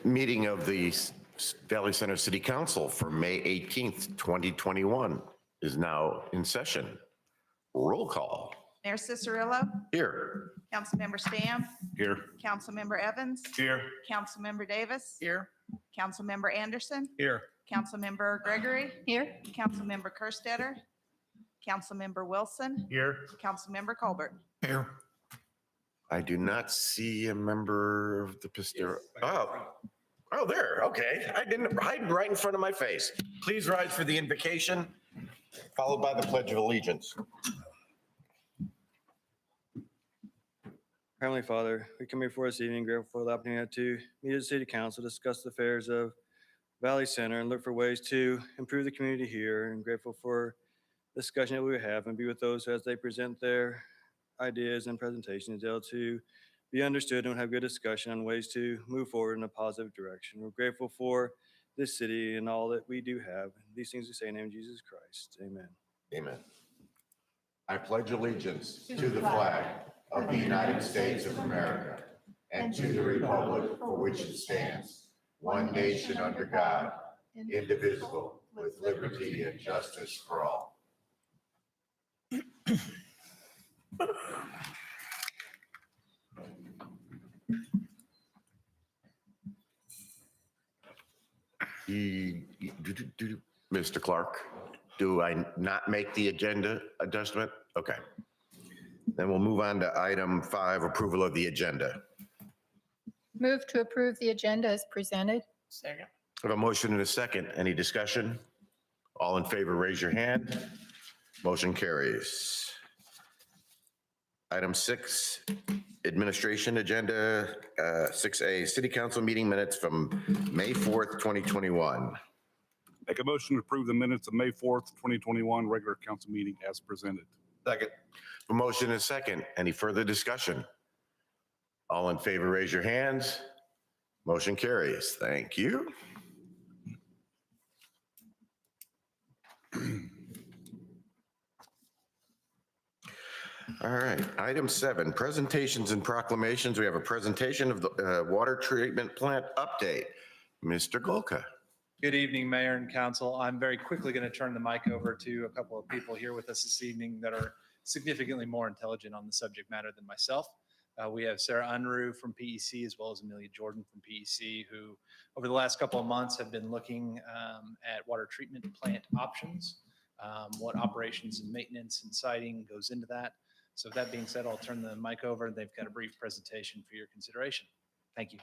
meeting of the Valley Center City Council for May 18th, 2021 is now in session. Roll call. Mayor Cicerillo? Here. Councilmember Stamm? Here. Councilmember Evans? Here. Councilmember Davis? Here. Councilmember Anderson? Here. Councilmember Gregory? Here. Councilmember Kerstetter? Councilmember Wilson? Here. Councilmember Colbert? Here. I do not see a member of the Pistero. Oh, there. Okay. I didn't hide right in front of my face. Please rise for the invocation, followed by the Pledge of Allegiance. Heavenly Father, we come before this evening grateful for the opportunity to meet as City Council, discuss the affairs of Valley Center and look for ways to improve the community here, and grateful for the discussion that we have and be with those as they present their ideas and presentations, able to be understood and have good discussion on ways to move forward in a positive direction. We're grateful for this city and all that we do have. These things we say in the name of Jesus Christ. Amen. Amen. I pledge allegiance to the flag of the United States of America and to the republic for which it stands, one nation under God, indivisible, with liberty and justice for all. Mr. Clark, do I not make the agenda adjustment? Okay. Then we'll move on to item 5, approval of the agenda. Move to approve the agenda as presented. Second. I have a motion and a second. Any discussion? All in favor, raise your hand. Motion carries. Item 6, administration agenda, 6A, City Council meeting minutes from May 4th, 2021. Make a motion to approve the minutes of May 4th, 2021, regular council meeting as presented. Second. A motion and a second. Any further discussion? All in favor, raise your hands. Motion carries. Thank you. All right, item 7, presentations and proclamations. We have a presentation of the water treatment plant update. Mr. Golka. Good evening, Mayor and Council. I'm very quickly going to turn the mic over to a couple of people here with us this evening that are significantly more intelligent on the subject matter than myself. We have Sarah Unruh from PEC, as well as Amelia Jordan from PEC, who over the last couple of months have been looking at water treatment plant options, what operations and maintenance and siting goes into that. So with that being said, I'll turn the mic over. They've got a brief presentation for your consideration. Thank you.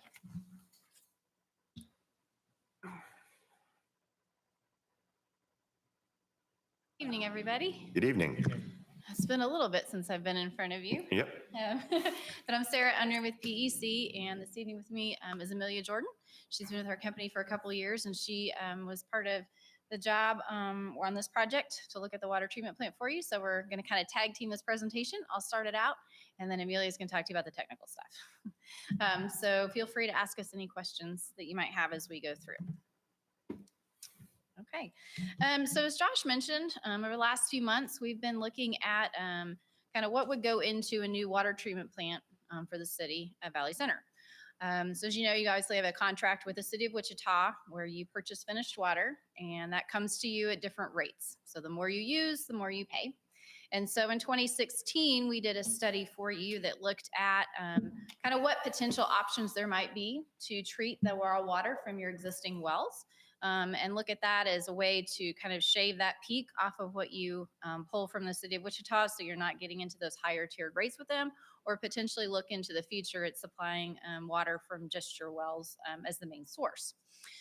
Evening, everybody. Good evening. It's been a little bit since I've been in front of you. Yep. But I'm Sarah Unruh with PEC, and this evening with me is Amelia Jordan. She's been with our company for a couple of years, and she was part of the job on this project to look at the water treatment plant for you. So we're going to kind of tag team this presentation. I'll start it out, and then Amelia is going to talk to you about the technical stuff. So feel free to ask us any questions that you might have as we go through. Okay, so as Josh mentioned, over the last few months, we've been looking at kind of what would go into a new water treatment plant for the city of Valley Center. So as you know, you obviously have a contract with the city of Wichita where you purchase finished water, and that comes to you at different rates. So the more you use, the more you pay. And so in 2016, we did a study for you that looked at kind of what potential options there might be to treat the raw water from your existing wells. And look at that as a way to kind of shave that peak off of what you pull from the city of Wichita, so you're not getting into those higher tiered rates with them, or potentially look into the future at supplying water from just your wells as the main source.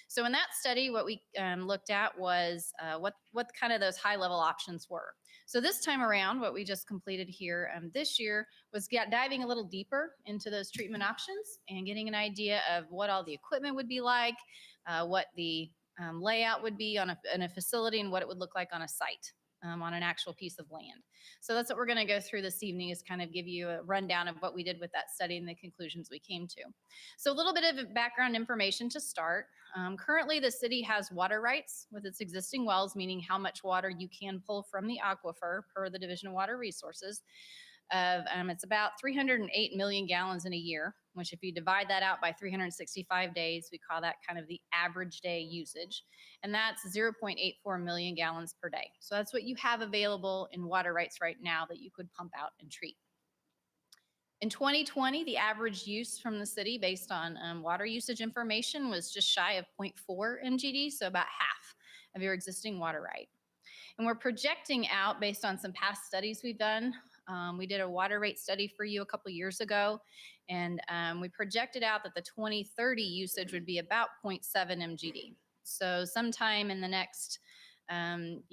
So in that study, what we looked at was what kind of those high level options were. So this time around, what we just completed here this year was diving a little deeper into those treatment options and getting an idea of what all the equipment would be like, what the layout would be on a facility, and what it would look like on a site, on an actual piece of land. So that's what we're going to go through this evening, is kind of give you a rundown of what we did with that study and the conclusions we came to. So a little bit of background information to start. Currently, the city has water rights with its existing wells, meaning how much water you can pull from the aquifer per the Division of Water Resources. of, it's about 308 million gallons in a year, which if you divide that out by 365 days, we call that kind of the average day usage. And that's 0.84 million gallons per day. So that's what you have available in water rights right now that you could pump out and treat. In 2020, the average use from the city based on water usage information was just shy of 0.4 MGD, so about half of your existing water right. And we're projecting out based on some past studies we've done. We did a water rate study for you a couple years ago, and we projected out that the 2030 usage would be about 0.7 MGD. So sometime in the next 10,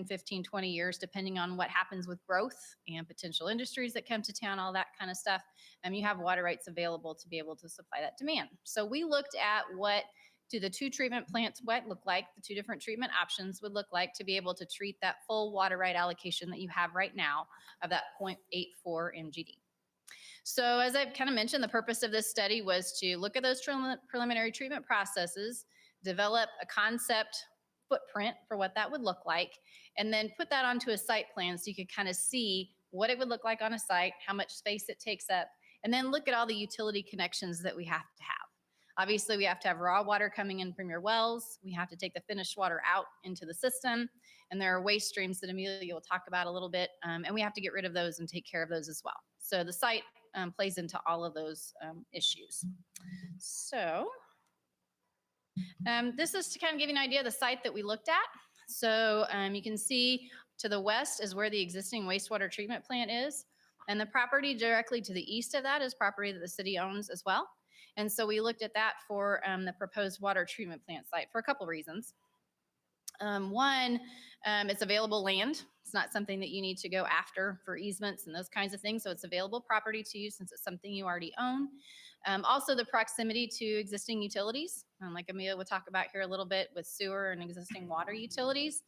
15, 20 years, depending on what happens with growth and potential industries that come to town, all that kind of stuff, you have water rights available to be able to supply that demand. So we looked at what do the two treatment plants look like, the two different treatment options would look like to be able to treat that full water right allocation that you have right now of that 0.84 MGD. So as I've kind of mentioned, the purpose of this study was to look at those preliminary treatment processes, develop a concept footprint for what that would look like, and then put that onto a site plan so you could kind of see what it would look like on a site, how much space it takes up, and then look at all the utility connections that we have to have. Obviously, we have to have raw water coming in from your wells. We have to take the finished water out into the system. And there are waste streams that Amelia will talk about a little bit. And we have to get rid of those and take care of those as well. So the site plays into all of those issues. So this is to kind of give you an idea of the site that we looked at. So you can see to the west is where the existing wastewater treatment plant is. And the property directly to the east of that is property that the city owns as well. And so we looked at that for the proposed water treatment plant site for a couple reasons. One, it's available land. It's not something that you need to go after for easements and those kinds of things. So it's available property to you since it's something you already own. Also the proximity to existing utilities, like Amelia will talk about here a little bit with sewer and existing water utilities.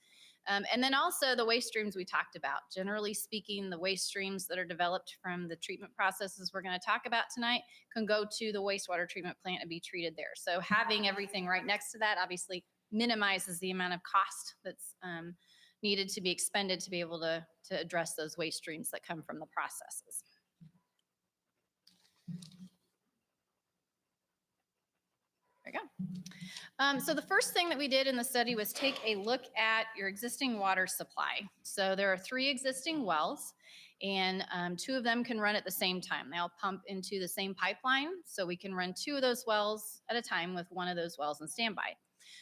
And then also the waste streams we talked about. Generally speaking, the waste streams that are developed from the treatment processes we're going to talk about tonight can go to the wastewater treatment plant and be treated there. So having everything right next to that obviously minimizes the amount of cost that's needed to be expended to be able to address those waste streams that come from the processes. There you go. So the first thing that we did in the study was take a look at your existing water supply. So there are 3 existing wells, and 2 of them can run at the same time. They all pump into the same pipeline, so we can run 2 of those wells at a time with 1 of those wells in standby.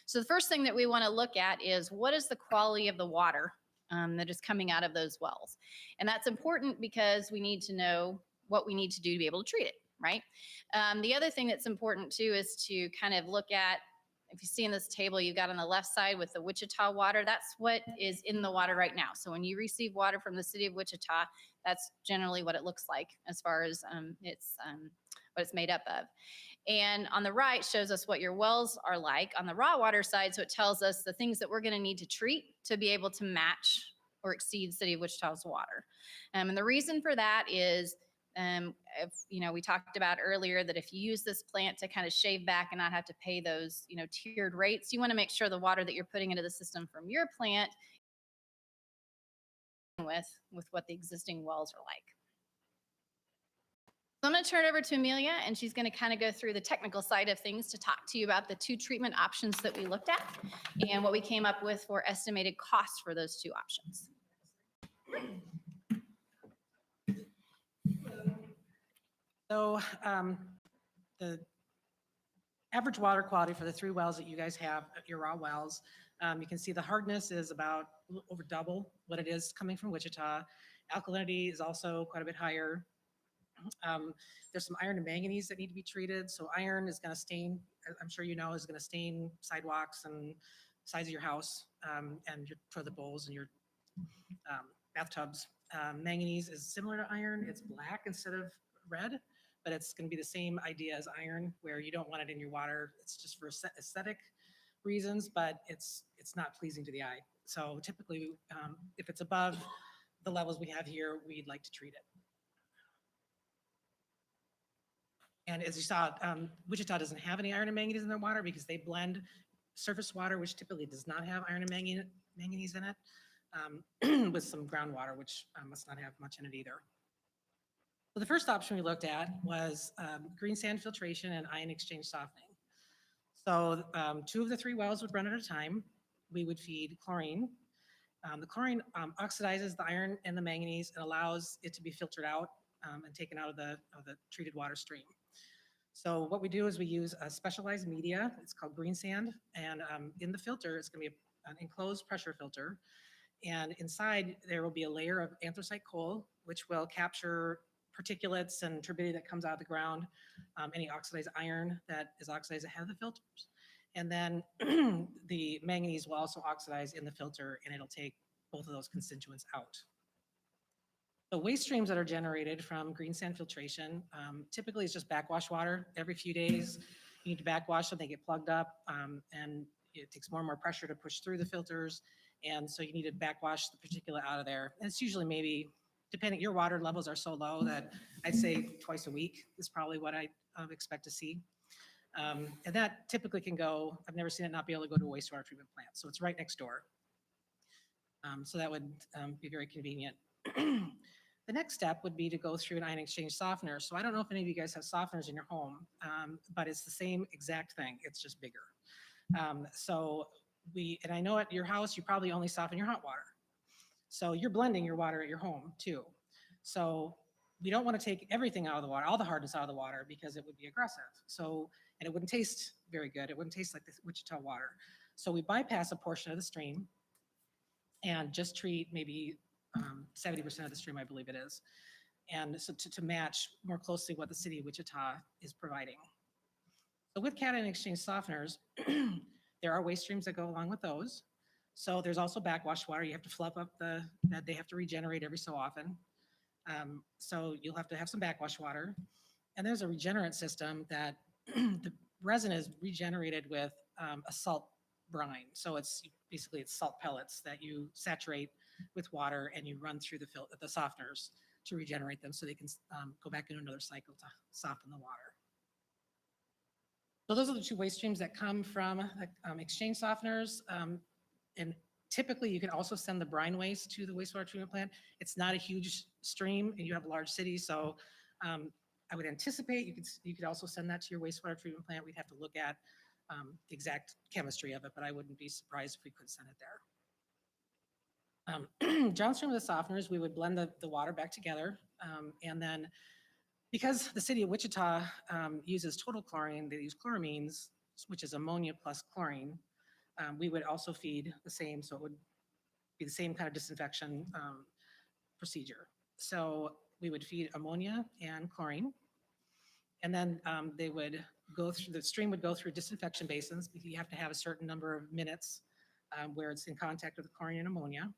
So the first thing that we want to look at is what is the quality of the water that is coming out of those wells. And that's important because we need to know what we need to do to be able to treat it, right? The other thing that's important too is to kind of look at, if you see in this table, you've got on the left side with the Wichita water, that's what is in the water right now. So when you receive water from the city of Wichita, that's generally what it looks like as far as what it's made up of. And on the right shows us what your wells are like on the raw water side. So it tells us the things that we're going to need to treat to be able to match or exceed City of Wichita's water. And the reason for that is, we talked about earlier that if you use this plant to kind of shave back and not have to pay those, tiered rates, you want to make sure the water that you're putting into the system from your plant with what the existing wells are like. So I'm going to turn it over to Amelia, and she's going to kind of go through the technical side of things to talk to you about the 2 treatment options that we looked at and what we came up with for estimated costs for those 2 options. So the average water quality for the 3 wells that you guys have, your raw wells, you can see the hardness is about over double what it is coming from Wichita. Alkalinity is also quite a bit higher. There's some iron and manganese that need to be treated. So iron is going to stain, I'm sure you know, is going to stain sidewalks and sides of your house and your toilet bowls and your bathtubs. Manganese is similar to iron. It's black instead of red, but it's going to be the same idea as iron, where you don't want it in your water. It's just for aesthetic reasons, but it's not pleasing to the eye. So typically, if it's above the levels we have here, we'd like to treat it. And as you saw, Wichita doesn't have any iron and manganese in their water because they blend surface water, which typically does not have iron and manganese in it, with some groundwater, which must not have much in it either. So the first option we looked at was green sand filtration and ion exchange softening. So 2 of the 3 wells would run at a time. We would feed chlorine. The chlorine oxidizes the iron and the manganese and allows it to be filtered out and taken out of the treated water stream. So what we do is we use a specialized media. It's called green sand. And in the filter, it's going to be an enclosed pressure filter. And inside, there will be a layer of anthracite coal, which will capture particulates and turbidity that comes out of the ground, any oxidized iron that is oxidized ahead of the filters. And then the manganese will also oxidize in the filter, and it'll take both of those constituents out. The waste streams that are generated from green sand filtration, typically it's just backwash water. Every few days, you need to backwash them, they get plugged up, and it takes more and more pressure to push through the filters. And so you need to backwash the particulate out of there. And it's usually maybe, depending, your water levels are so low that I'd say twice a week is probably what I expect to see. And that typically can go, I've never seen it not be able to go to a wastewater treatment plant. So it's right next door. So that would be very convenient. The next step would be to go through an ion exchange softener. So I don't know if any of you guys have softeners in your home, but it's the same exact thing. It's just bigger. And I know at your house, you probably only soften your hot water. So you're blending your water at your home too. So we don't want to take everything out of the water, all the hardness out of the water, because it would be aggressive. So, and it wouldn't taste very good. It wouldn't taste like the Wichita water. So we bypass a portion of the stream and just treat maybe 70% of the stream, I believe it is. And so to match more closely what the city of Wichita is providing. So with cation exchange softeners, there are waste streams that go along with those. So there's also backwash water. You have to fluff up that they have to regenerate every so often. So you'll have to have some backwash water. And there's a regenerant system that the resin is regenerated with a salt brine. So it's basically salt pellets that you saturate with water and you run through the softeners to regenerate them so they can go back into another cycle to soften the water. So those are the 2 waste streams that come from exchange softeners. And typically you can also send the brine waste to the wastewater treatment plant. It's not a huge stream and you have a large city. So I would anticipate you could also send that to your wastewater treatment plant. We'd have to look at the exact chemistry of it, but I wouldn't be surprised if we could send it there. Downstream of the softeners, we would blend the water back together. And then because the city of Wichita uses total chlorine, they use chloramines, which is ammonia plus chlorine. We would also feed the same, so it would be the same kind of disinfection procedure. So we would feed ammonia and chlorine, and then they would go through, the stream would go through disinfection basins, because you have to have a certain number of minutes where it's in contact with the chlorine and ammonia.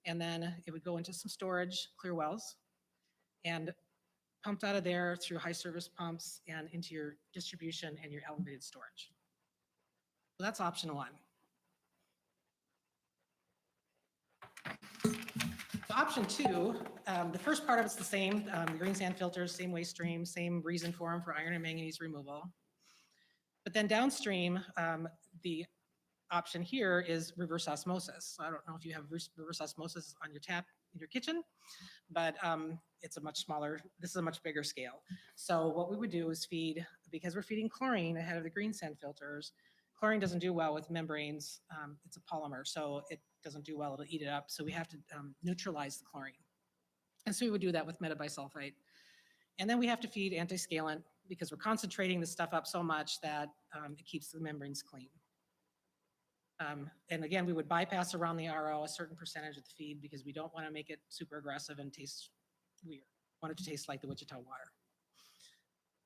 And then it would go into some storage, clear wells, and pumped out of there through high service pumps and into your distribution and your elevated storage. So that's option 1. So option 2, the first part of it's the same, the green sand filters, same waste stream, same reason for them, for iron and manganese removal. But then downstream, the option here is reverse osmosis. So I don't know if you have reverse osmosis on your tap in your kitchen, but it's a much smaller, this is a much bigger scale. So what we would do is feed, because we're feeding chlorine ahead of the green sand filters, chlorine doesn't do well with membranes. It's a polymer, so it doesn't do well, it'll eat it up. So we have to neutralize the chlorine. And so we would do that with metabisulfite. And then we have to feed antiscalant, because we're concentrating the stuff up so much that it keeps the membranes clean. And again, we would bypass around the RO a certain percentage of the feed, because we don't want to make it super aggressive and taste weird. We want it to taste like the Wichita water.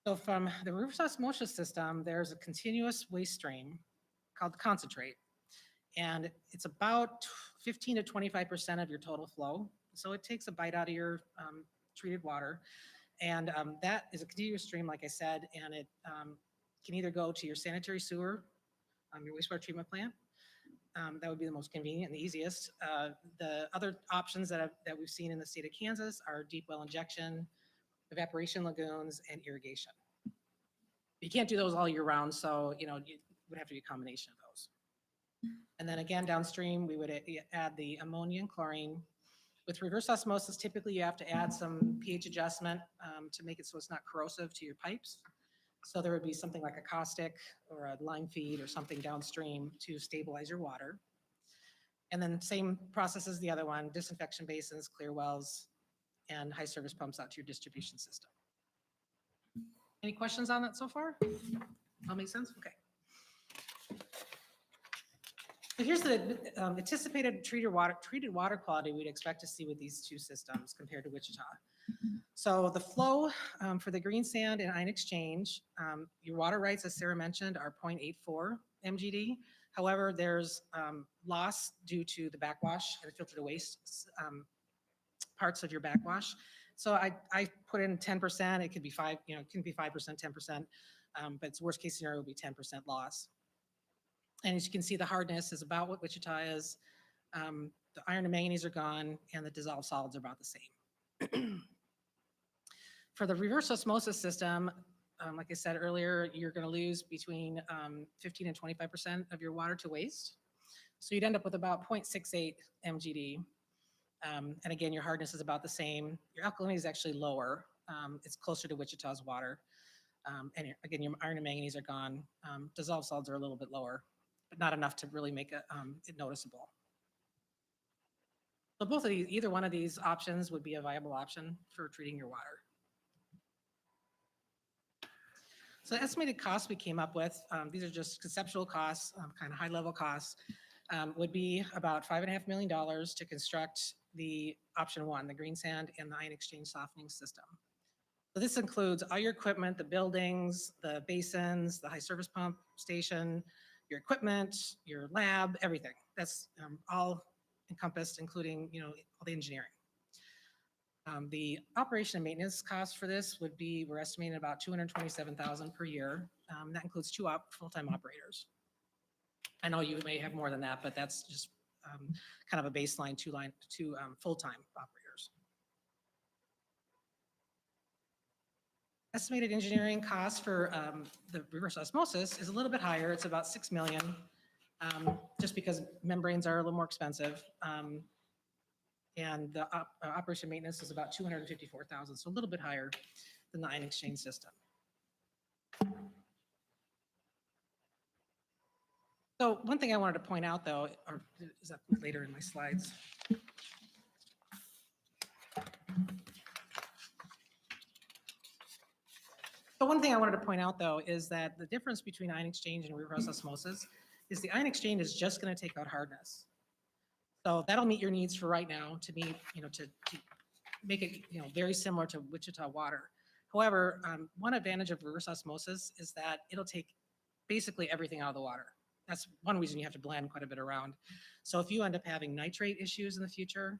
So from the reverse osmosis system, there's a continuous waste stream called the concentrate. And it's about 15 to 25% of your total flow. So it takes a bite out of your treated water. And that is a continuous stream, like I said, and it can either go to your sanitary sewer, your wastewater treatment plant. That would be the most convenient and the easiest. The other options that we've seen in the state of Kansas are deep well injection, evaporation lagoons, and irrigation. You can't do those all year round, so it would have to be a combination of those. And then again, downstream, we would add the ammonia and chlorine With reverse osmosis, typically you have to add some pH adjustment to make it so it's not corrosive to your pipes. So there would be something like a caustic or a lime feed or something downstream to stabilize your water. And then same process as the other one, disinfection basins, clear wells, and high service pumps out to your distribution system. Any questions on that so far? All make sense? Okay. So here's the anticipated treated water quality we'd expect to see with these two systems compared to Wichita. So the flow for the green sand and ion exchange, your water rights, as Sarah mentioned, are 0.84 MGD. However, there's loss due to the backwash and filter to waste parts of your backwash. So I put in 10%. It could be 5, it can be 5%, 10%, but its worst case scenario would be 10% loss. And as you can see, the hardness is about what Wichita is. The iron and manganese are gone, and the dissolved solids are about the same. For the reverse osmosis system, like I said earlier, you're going to lose between 15 and 25% of your water to waste. So you'd end up with about 0.68 MGD. And again, your hardness is about the same. Your alkalinity is actually lower. It's closer to Wichita's water. And again, your iron and manganese are gone. Dissolved solids are a little bit lower, but not enough to really make it noticeable. So both of these, either one of these options would be a viable option for treating your water. So the estimated costs we came up with, these are just conceptual costs, kind of high level costs, would be about $5.5 million to construct the option one, the green sand and the ion exchange softening system. So this includes all your equipment, the buildings, the basins, the high service pump station, your equipment, your lab, everything. That's all encompassed, including all the engineering. The operation and maintenance costs for this would be, we're estimating about $227,000 per year. That includes two full-time operators. I know you may have more than that, but that's just kind of a baseline, two full-time operators. Estimated engineering costs for the reverse osmosis is a little bit higher. It's about $6 million, just because membranes are a little more expensive. And the operation maintenance is about $254,000, so a little bit higher than the ion exchange system. So one thing I wanted to point out, though, or is that later in my slides? So one thing I wanted to point out, though, is that the difference between ion exchange and reverse osmosis is the ion exchange is just going to take out hardness. So that'll meet your needs for right now to meet, to make it, very similar to Wichita water. However, one advantage of reverse osmosis is that it'll take basically everything out of the water. That's one reason you have to blend quite a bit around. So if you end up having nitrate issues in the future,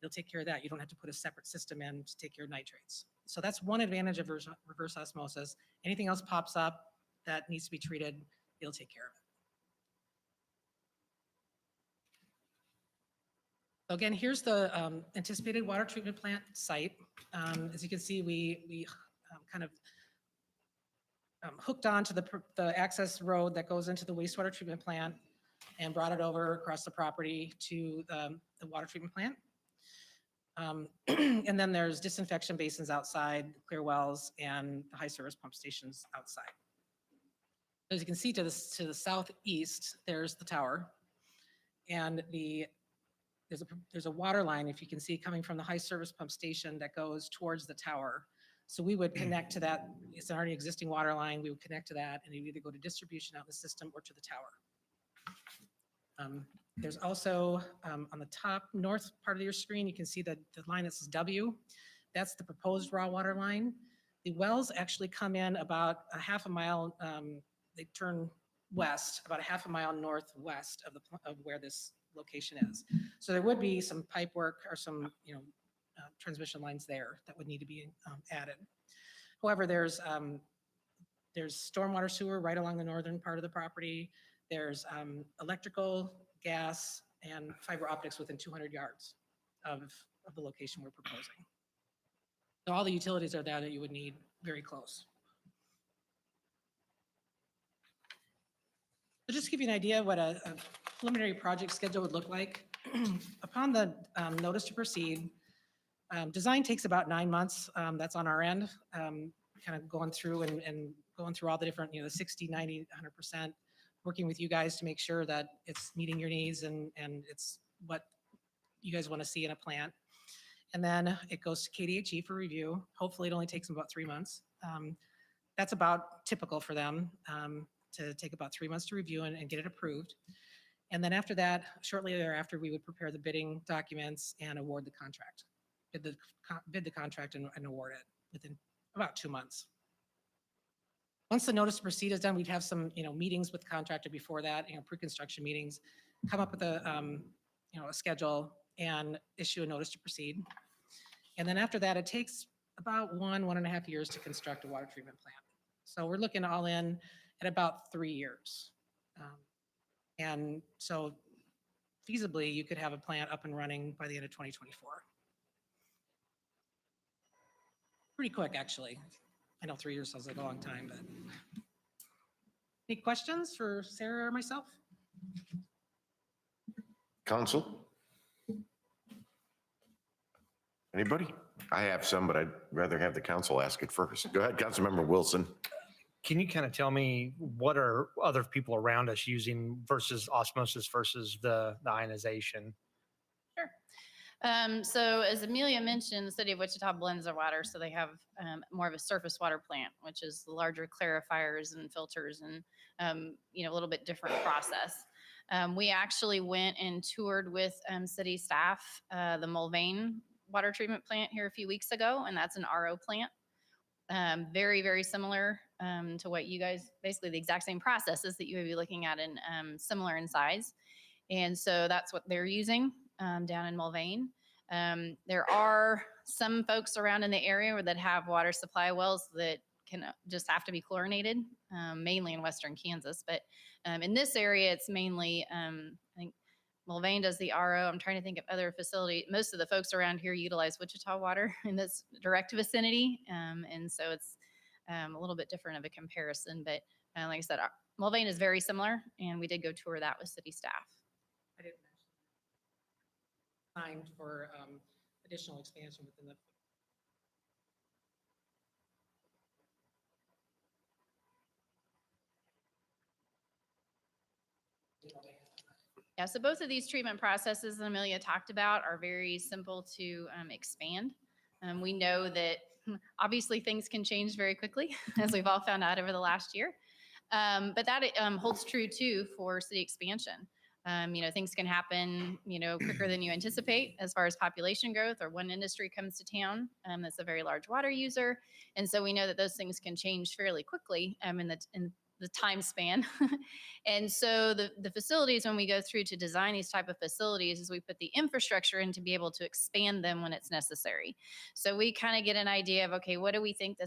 it'll take care of that. You don't have to put a separate system in to take care of nitrates. So that's one advantage of reverse osmosis. Anything else pops up that needs to be treated, it'll take care of it. So again, here's the anticipated water treatment plant site. As you can see, we kind of hooked onto the access road that goes into the wastewater treatment plant and brought it over across the property to the water treatment plant. And then there's disinfection basins outside, clear wells, and the high service pump stations outside. As you can see to the southeast, there's the tower, and there's a water line, if you can see, coming from the high service pump station that goes towards the tower. So we would connect to that. It's an already existing water line. We would connect to that, and it would either go to distribution out in the system or to the tower. There's also on the top north part of your screen, you can see the line that says W. That's the proposed raw water line. The wells actually come in about a half a mile. They turn west, about a half a mile northwest of where this location is. So there would be some pipe work or some transmission lines there that would need to be added. However, there's stormwater sewer right along the northern part of the property. There's electrical, gas, and fiber optics within 200 yards of the location we're proposing. So all the utilities are there that you would need very close. So just to give you an idea of what a preliminary project schedule would look like, upon the notice to proceed, design takes about 9 months. That's on our end, kind of going through and going through all the different, the 60, 90, 100%, working with you guys to make sure that it's meeting your needs and it's what you guys want to see in a plant. And then it goes to KDHE for review. Hopefully, it only takes them about 3 months. That's about typical for them, to take about 3 months to review and get it approved. And then after that, shortly thereafter, we would prepare the bidding documents and award the contract. Bid the contract and award it within about 2 months. Once the notice to proceed is done, we'd have some, meetings with the contractor before that, pre-construction meetings, come up with a schedule and issue a notice to proceed. And then after that, it takes about 1.5 years to construct a water treatment plant. So we're looking all in at about 3 years. And so feasibly, you could have a plant up and running by the end of 2024. Pretty quick, actually. I know 3 years sounds like a long time, but. Any questions for Sarah or myself? Council? Anybody? I have some, but I'd rather have the council ask it first. Go ahead, Councilmember Wilson. Can you kind of tell me what are other people around us using versus osmosis versus the ionization? Sure. So as Amelia mentioned, the city of Wichita blends their water, so they have more of a surface water plant, which is the larger clarifiers and filters and a little bit different process. We actually went and toured with city staff the Mulvane water treatment plant here a few weeks ago, and that's an RO plant. Very, very similar to what you guys, basically the exact same processes that you would be looking at and similar in size. And so that's what they're using down in Mulvane. There are some folks around in the area that have water supply wells that can just have to be chlorinated, mainly in western Kansas. But in this area, it's mainly, I think Mulvane does the RO. I'm trying to think of other facilities. Most of the folks around here utilize Wichita water in this direct vicinity. And so it's a little bit different of a comparison. But like I said, Mulvane is very similar, and we did go tour that with city staff. I didn't mention. Signed for additional expansion within the. Yeah, so both of these treatment processes that Amelia talked about are very simple to expand. We know that obviously things can change very quickly, as we've all found out over the last year. But that holds true too for city expansion. Things can happen, quicker than you anticipate as far as population growth, or one industry comes to town that's a very large water user. And so we know that those things can change fairly quickly in the time span. And so the facilities, when we go through to design these type of facilities, is we put the infrastructure in to be able to expand them when it's necessary. So we kind of get an idea of, okay, what do we think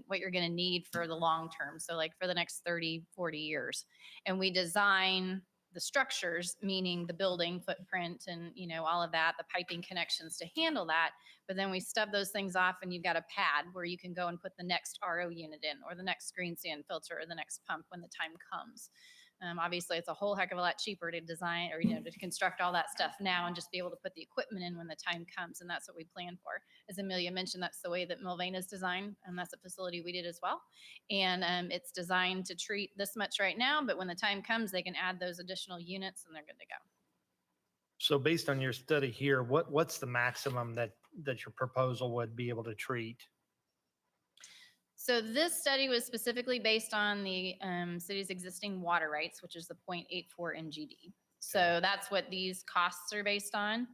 what you're gonna need for the long term? So like for the next 30, 40 years. And we design the structures, meaning the building footprint and, all of that, the piping connections to handle that. But then we stub those things off and you've got a pad where you can go and put the next RO unit in, or the next green sand filter, or the next pump when the time comes. Obviously, it's a whole heck of a lot cheaper to design or, to construct all that stuff now and just be able to put the equipment in when the time comes. And that's what we plan for. As Amelia mentioned, that's the way that Mulvane is designed. And that's a facility we did as well. And it's designed to treat this much right now, but when the time comes, they can add those additional units and they're good to go. So based on your study here, what's the maximum that your proposal would be able to treat? So this study was specifically based on the city's existing water rights, which is the 0.84 NGD. So that's what these costs are based on.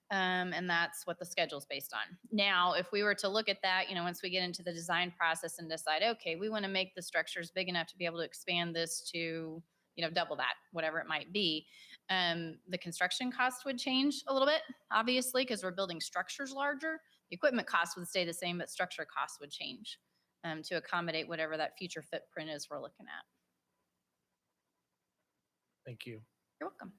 And that's what the schedule is based on. Now, if we were to look at that, once we get into the design process and decide, okay, we want to make the structures big enough to be able to expand this to, double that, whatever it might be, the construction cost would change a little bit, obviously, because we're building structures larger. The equipment cost would stay the same, but structure costs would change to accommodate whatever that future footprint is we're looking at. Thank you. You're welcome.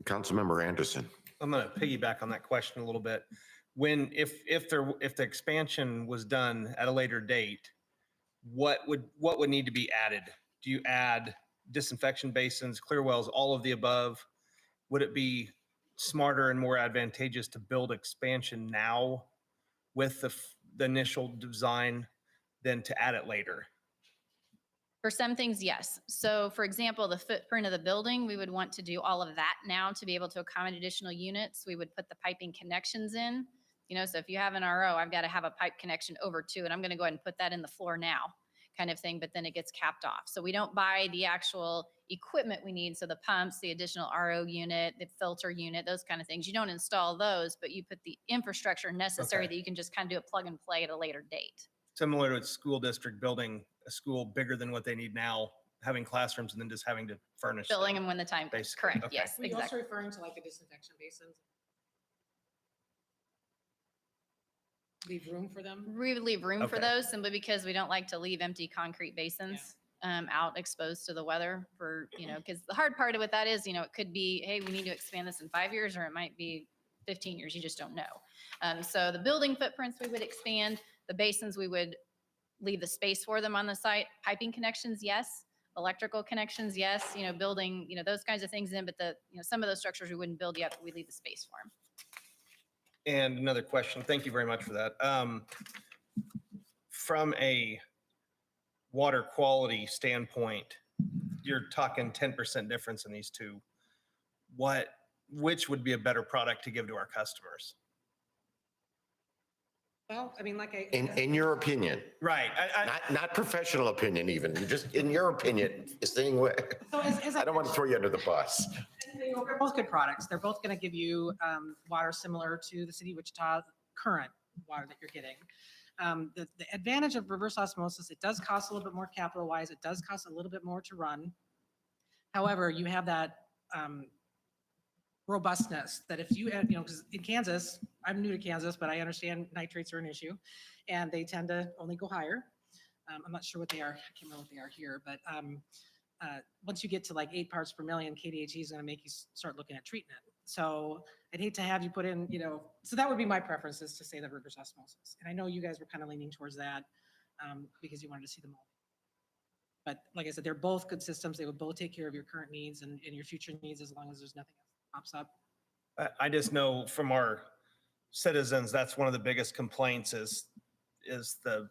Councilmember Anderson. I'm going to piggyback on that question a little bit. If the expansion was done at a later date, what would need to be added? Do you add disinfection basins, clear wells, all of the above? Would it be smarter and more advantageous to build expansion now with the initial design than to add it later? For some things, yes. So for example, the footprint of the building, we would want to do all of that now to be able to accommodate additional units. We would put the piping connections in, so if you have an RO, I've got to have a pipe connection over to it. I'm going to go ahead and put that in the floor now kind of thing, but then it gets capped off. So we don't buy the actual equipment we need. So the pumps, the additional RO unit, the filter unit, those kind of things. You don't install those, but you put the infrastructure necessary that you can just kind of do a plug and play at a later date. Similar to a school district building a school bigger than what they need now, having classrooms and then just having to furnish Filling them when the time comes. basically. Correct. Okay. Yes, Were you also exactly. referring to like the disinfection basins? Leave room for them? We would leave room for Okay. those simply because we don't like to leave empty concrete basins out exposed to the weather for, because the hard part with that is, it could be, hey, we need to expand this in 5 years, or it might be 15 years. You just don't know. So the building footprints, we would expand. The basins, we would leave the space for them on the site. Piping connections, yes. Electrical connections, yes. Building, those kinds of things in, but some of those structures we wouldn't build yet, but we leave the space for them. And another question, thank you very much for that. From a water quality standpoint, you're talking 10% difference in these two. Which would be a better product to give to our customers? Well, I mean, like In your opinion, Right. not professional opinion even, just in your opinion, saying what, So as I don't want to throw you under the bus. They're both good products. They're both going to give you water similar to the city of Wichita current water that you're getting. The advantage of reverse osmosis, it does cost a little bit more capital wise. It does cost a little bit more to run. However, you have that robustness that if you, because in Kansas, I'm new to Kansas, but I understand nitrates are an issue and they tend to only go higher. I'm not sure what they are. I can't remember what they are here, but once you get to like 8 parts per million, KDHE is going to make you start looking at treatment. So I'd hate to have you put in, so that would be my preference, is to say the reverse osmosis. And I know you guys were kind of leaning towards that because you wanted to see them all. But like I said, they're both good systems. They would both take care of your current needs and your future needs as long as there's nothing else that pops up. I just know from our citizens, that's one of the biggest complaints is the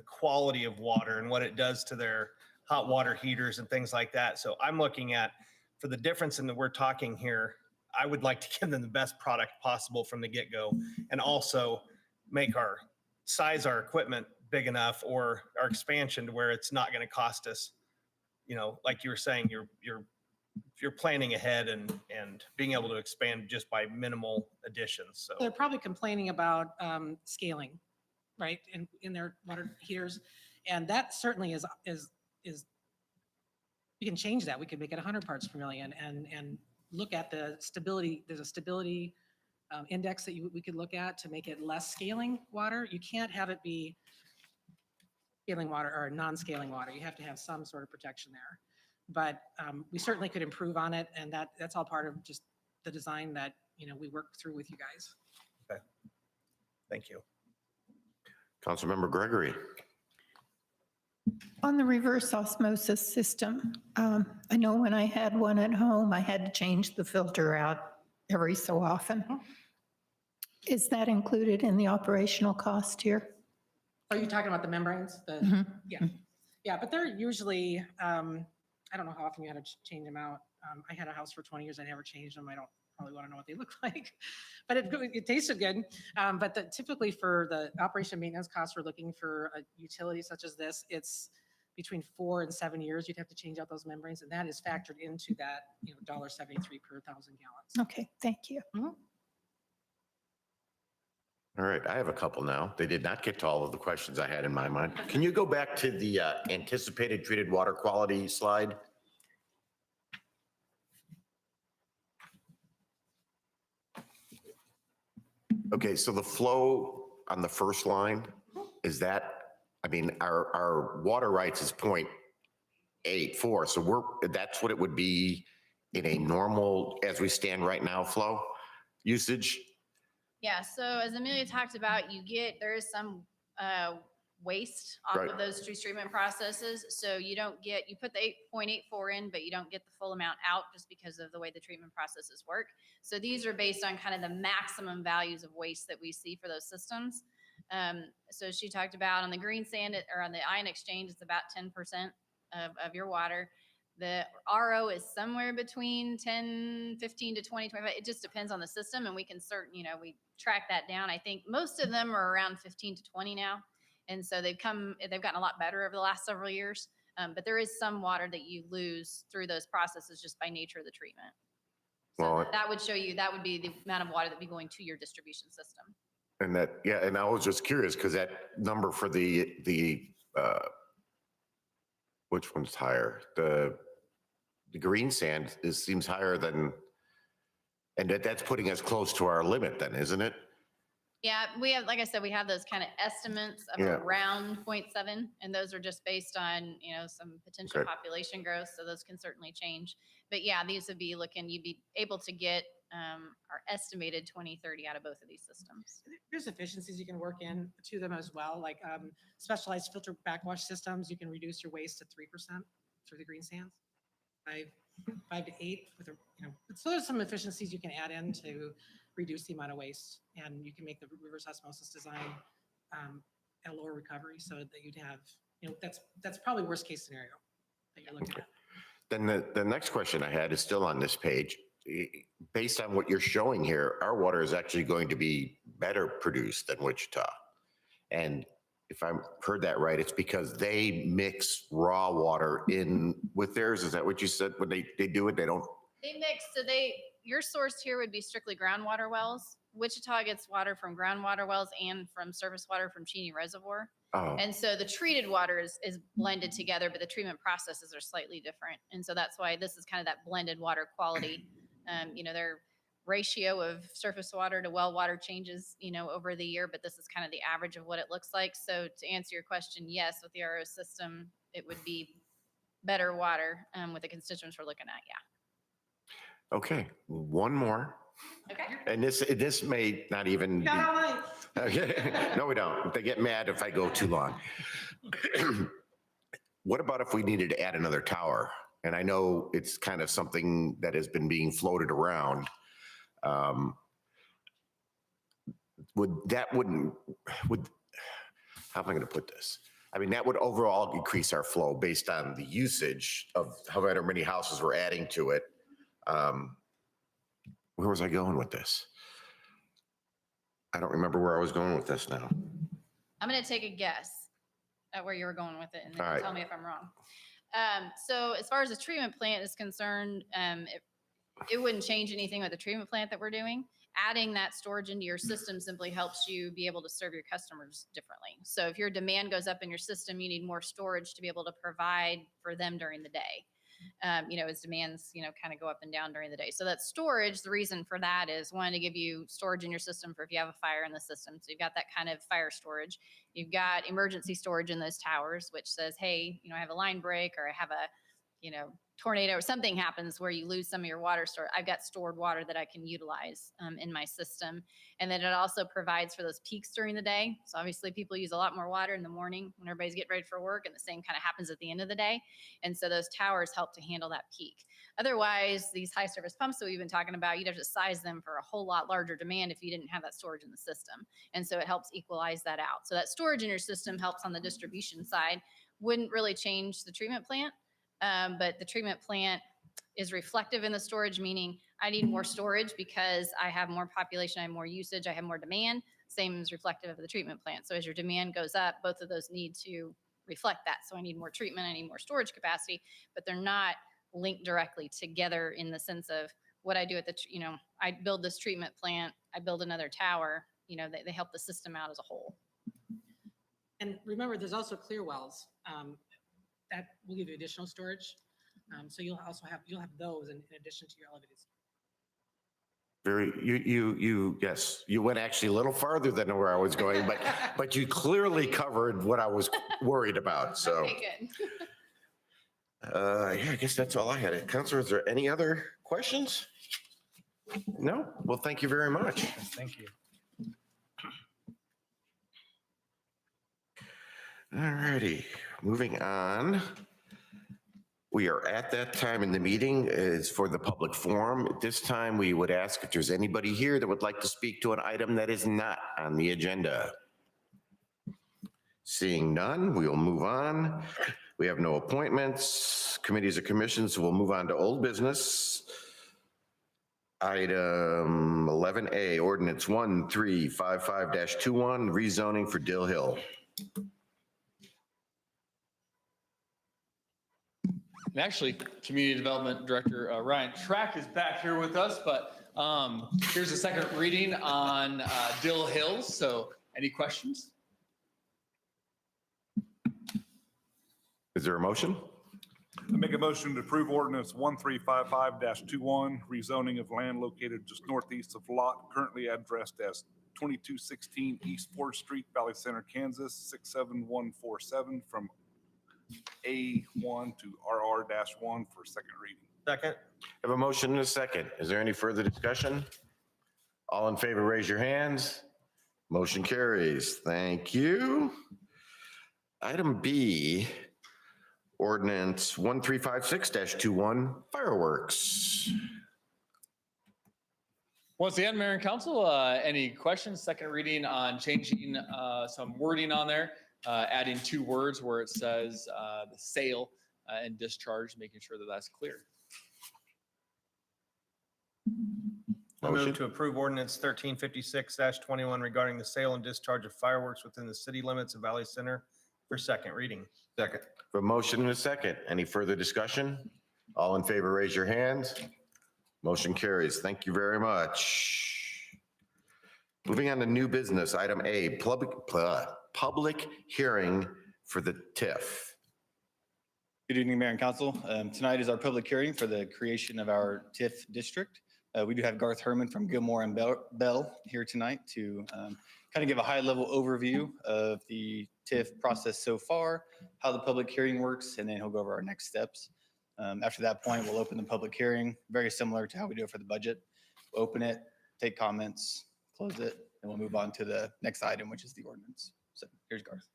quality of water and what it does to their hot water heaters and things like that. So I'm looking at, for the difference in that we're talking here, I would like to give them the best product possible from the get-go, and also make our equipment big enough, or our expansion, to where it's not going to cost us, like you were saying, you're planning ahead and being able to expand just by minimal additions. So They're probably complaining about scaling, right, in their water heaters. And that certainly is, we can change that. We can make it 100 parts per million and look at the stability. There's a stability index that we could look at to make it less scaling water. You can't have it be scaling water or non-scaling water. You have to have some sort of protection there. But we certainly could improve on it, and that's all part of just the design that we work through with you guys. okay. Thank you. Councilmember Gregory. On the reverse osmosis system, I know when I had one at home, I had to change the filter out every so often. Is that included in the operational cost here? Are you talking about the membranes? Mhm. Yeah, but they're usually, I don't know how often you had to change them out. I had a house for 20 years. I never changed them. I don't probably want to know what they look like, but it tasted good. But typically for the operation maintenance costs, we're looking for a utility such as this. It's between 4 and 7 years. You'd have to change out those membranes, and that is factored into that, $1.73 per 1,000 gallons. Okay, thank you. All right, I have a couple now. They did not get to all of the questions I had in my mind. Can you go back to the anticipated treated water quality slide? Okay, so the flow on the first line, is that, our water rights is 0.84, so that's what it would be in a normal, as we stand right now, flow usage? Yeah, so as Amelia talked about, there is some waste off Right. of those two treatment processes. So you don't get, you put the 8.84 in, but you don't get the full amount out just because of the way the treatment processes work. So these are based on kind of the maximum values of waste that we see for those systems. So she talked about on the green sand or on the ion exchange, it's about 10% of your water. The RO is somewhere between 10, 15 to 20, 25. It just depends on the system, and we can we track that down. I think most of them are around 15 to 20 now. And so they've gotten a lot better over the last several years. But there is some water that you lose through those processes just by nature of the treatment. So Well, that would show you, that would be the amount of water that would be going to your distribution system. And that, yeah, and I was just curious because that number for the which one's higher? The green sand seems higher than, and that's putting us close to our limit then, isn't it? Yeah, we have, like I said, we have those kind of estimates of Yeah. around 0.7, and those are just based on, some potential Okay. population growth, so those can certainly change. But yeah, these would be you'd be able to get our estimated 2030 out of both of these systems. There's efficiencies you can work in to them as well, like specialized filter backwash systems. You can reduce your waste to 3% through the green sands, 5 to 8 with so there's some efficiencies you can add in to reduce the amount of waste, and you can make the reverse osmosis design at a lower recovery so that you'd have, that's probably worst case scenario that you're looking at. Then the next question I had is still on this page. Based on what you're showing here, our water is actually going to be better produced than Wichita. And if I heard that right, it's because they mix raw water in with theirs. Is that what you said? When they do it, they don't? They mix, so your source here would be strictly groundwater wells. Wichita gets water from groundwater wells and from surface water from Cheney Reservoir. Oh, And so the treated water is blended together, but the treatment processes are slightly different. And so that's why this is kind of that blended water quality. Their ratio of surface water to well water changes, over the year, but this is kind of the average of what it looks like. So to answer your question, yes, with the RO system, it would be better water with the constituents we're looking at, yeah. okay. One more. Okay. And this may not even be. Yeah, Okay. No, we don't. They get mad if I go too long. What about if we needed to add another tower? And I know it's kind of something that has been being floated around. How am I going to put this? I mean, that would overall increase our flow based on the usage of however many houses we're adding to it. Where was I going with this? I don't remember where I was going with this now. I'm going to take a guess at where you were going with it, and then All right. tell me if I'm wrong. So as far as the treatment plant is concerned, it wouldn't change anything with the treatment plant that we're doing. Adding that storage into your system simply helps you be able to serve your customers differently. So if your demand goes up in your system, you need more storage to be able to provide for them during the day. As demands, kind of go up and down during the day. So that storage, the reason for that is one, to give you storage in your system for if you have a fire in the system. So you've got that kind of fire storage. You've got emergency storage in those towers, which says, hey, I have a line break, or I have a, tornado or something happens where you lose some of your water store. I've got stored water that I can utilize in my system. And then it also provides for those peaks during the day. So obviously people use a lot more water in the morning when everybody's getting ready for work, and the same kind of happens at the end of the day. And so those towers help to handle that peak. Otherwise, these high service pumps that we've been talking about, you'd have to size them for a whole lot larger demand if you didn't have that storage in the system. And so it helps equalize that out. So that storage in your system helps on the distribution side. Wouldn't really change the treatment plant. But the treatment plant is reflective in the storage, meaning I need more storage because I have more population, I have more usage, I have more demand. Same is reflective of the treatment plant. So as your demand goes up, both of those need to reflect that. So I need more treatment, I need more storage capacity, but they're not linked directly together in the sense of what I do at the, I build this treatment plant, I build another tower, they help the system out as a whole. And remember, there's also clear wells. That will give you additional storage. So you'll have those in addition to your elevated. Yes, you went actually a little farther than where I was going, but you clearly covered what I was worried about. So, Okay, good. yeah, I guess that's all I had. Counselor, is there any other questions? No? Well, thank you very much. Thank you. All righty, moving on. We are at that time in the meeting is for the public forum. At this time, we would ask if there's anybody here that would like to speak to an item that is not on the agenda. Seeing none, we will move on. We have no appointments, committees or commissions, so we'll move on to old business. Item 11A, ordinance 1355-21, rezoning for Dill Hill. And actually, Community Development Director Ryan Track is back here with us, but here's a second reading on Dill Hill. So any questions? Is there a motion? I make a motion to approve ordinance 1355-21, rezoning of land located just northeast of lot currently addressed as 2216 East 4th Street, Valley Center, Kansas, 67147 from A1 to RR-1 for second reading. Second. I have a motion and a second. Is there any further discussion? All in favor, raise your hands. Motion carries. Thank you. Item B, ordinance 1356-21, fireworks. Once again, Mayor and Council, any questions? Second reading on changing some wording on there, adding 2 words where it says the sale and discharge, making sure that that's clear. I move Motion. to approve ordinance 1356-21 regarding the sale and discharge of fireworks within the city limits of Valley Center for second reading. Second. A motion and a second. Any further discussion? All in favor, raise your hands. Motion carries. Thank you very much. Moving on to new business, item A, public hearing for the TIF. Good evening, Mayor and Council. Tonight is our public hearing for the creation of our TIF district. We do have Garth Herman from Gilmore and Bell here tonight to kind of give a high-level overview of the TIF process so far, how the public hearing works, and then he'll go over our next steps. After that point, we'll open the public hearing, very similar to how we do it for the budget. We'll open it, take comments, close it, and we'll move on to the next item, which is the ordinance. So here's Garth.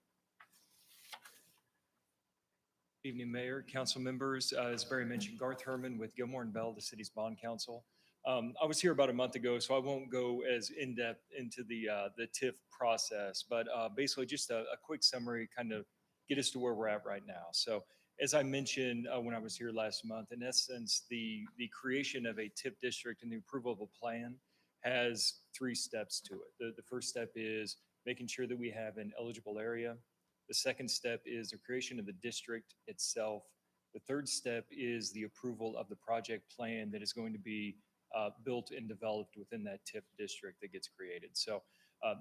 Evening, Mayor, council members. As Barry mentioned, Garth Herman with Gilmore and Bell, the city's bond counsel. I was here about a month ago, so I won't go as in-depth into the TIF process, but basically just a quick summary, kind of get us to where we're at right now. So as I mentioned when I was here last month, in essence, the creation of a TIF district and the approval of a plan has 3 steps to it. The first step is making sure that we have an eligible area. The second step is the creation of the district itself. The third step is the approval of the project plan that is going to be built and developed within that TIF district that gets created. So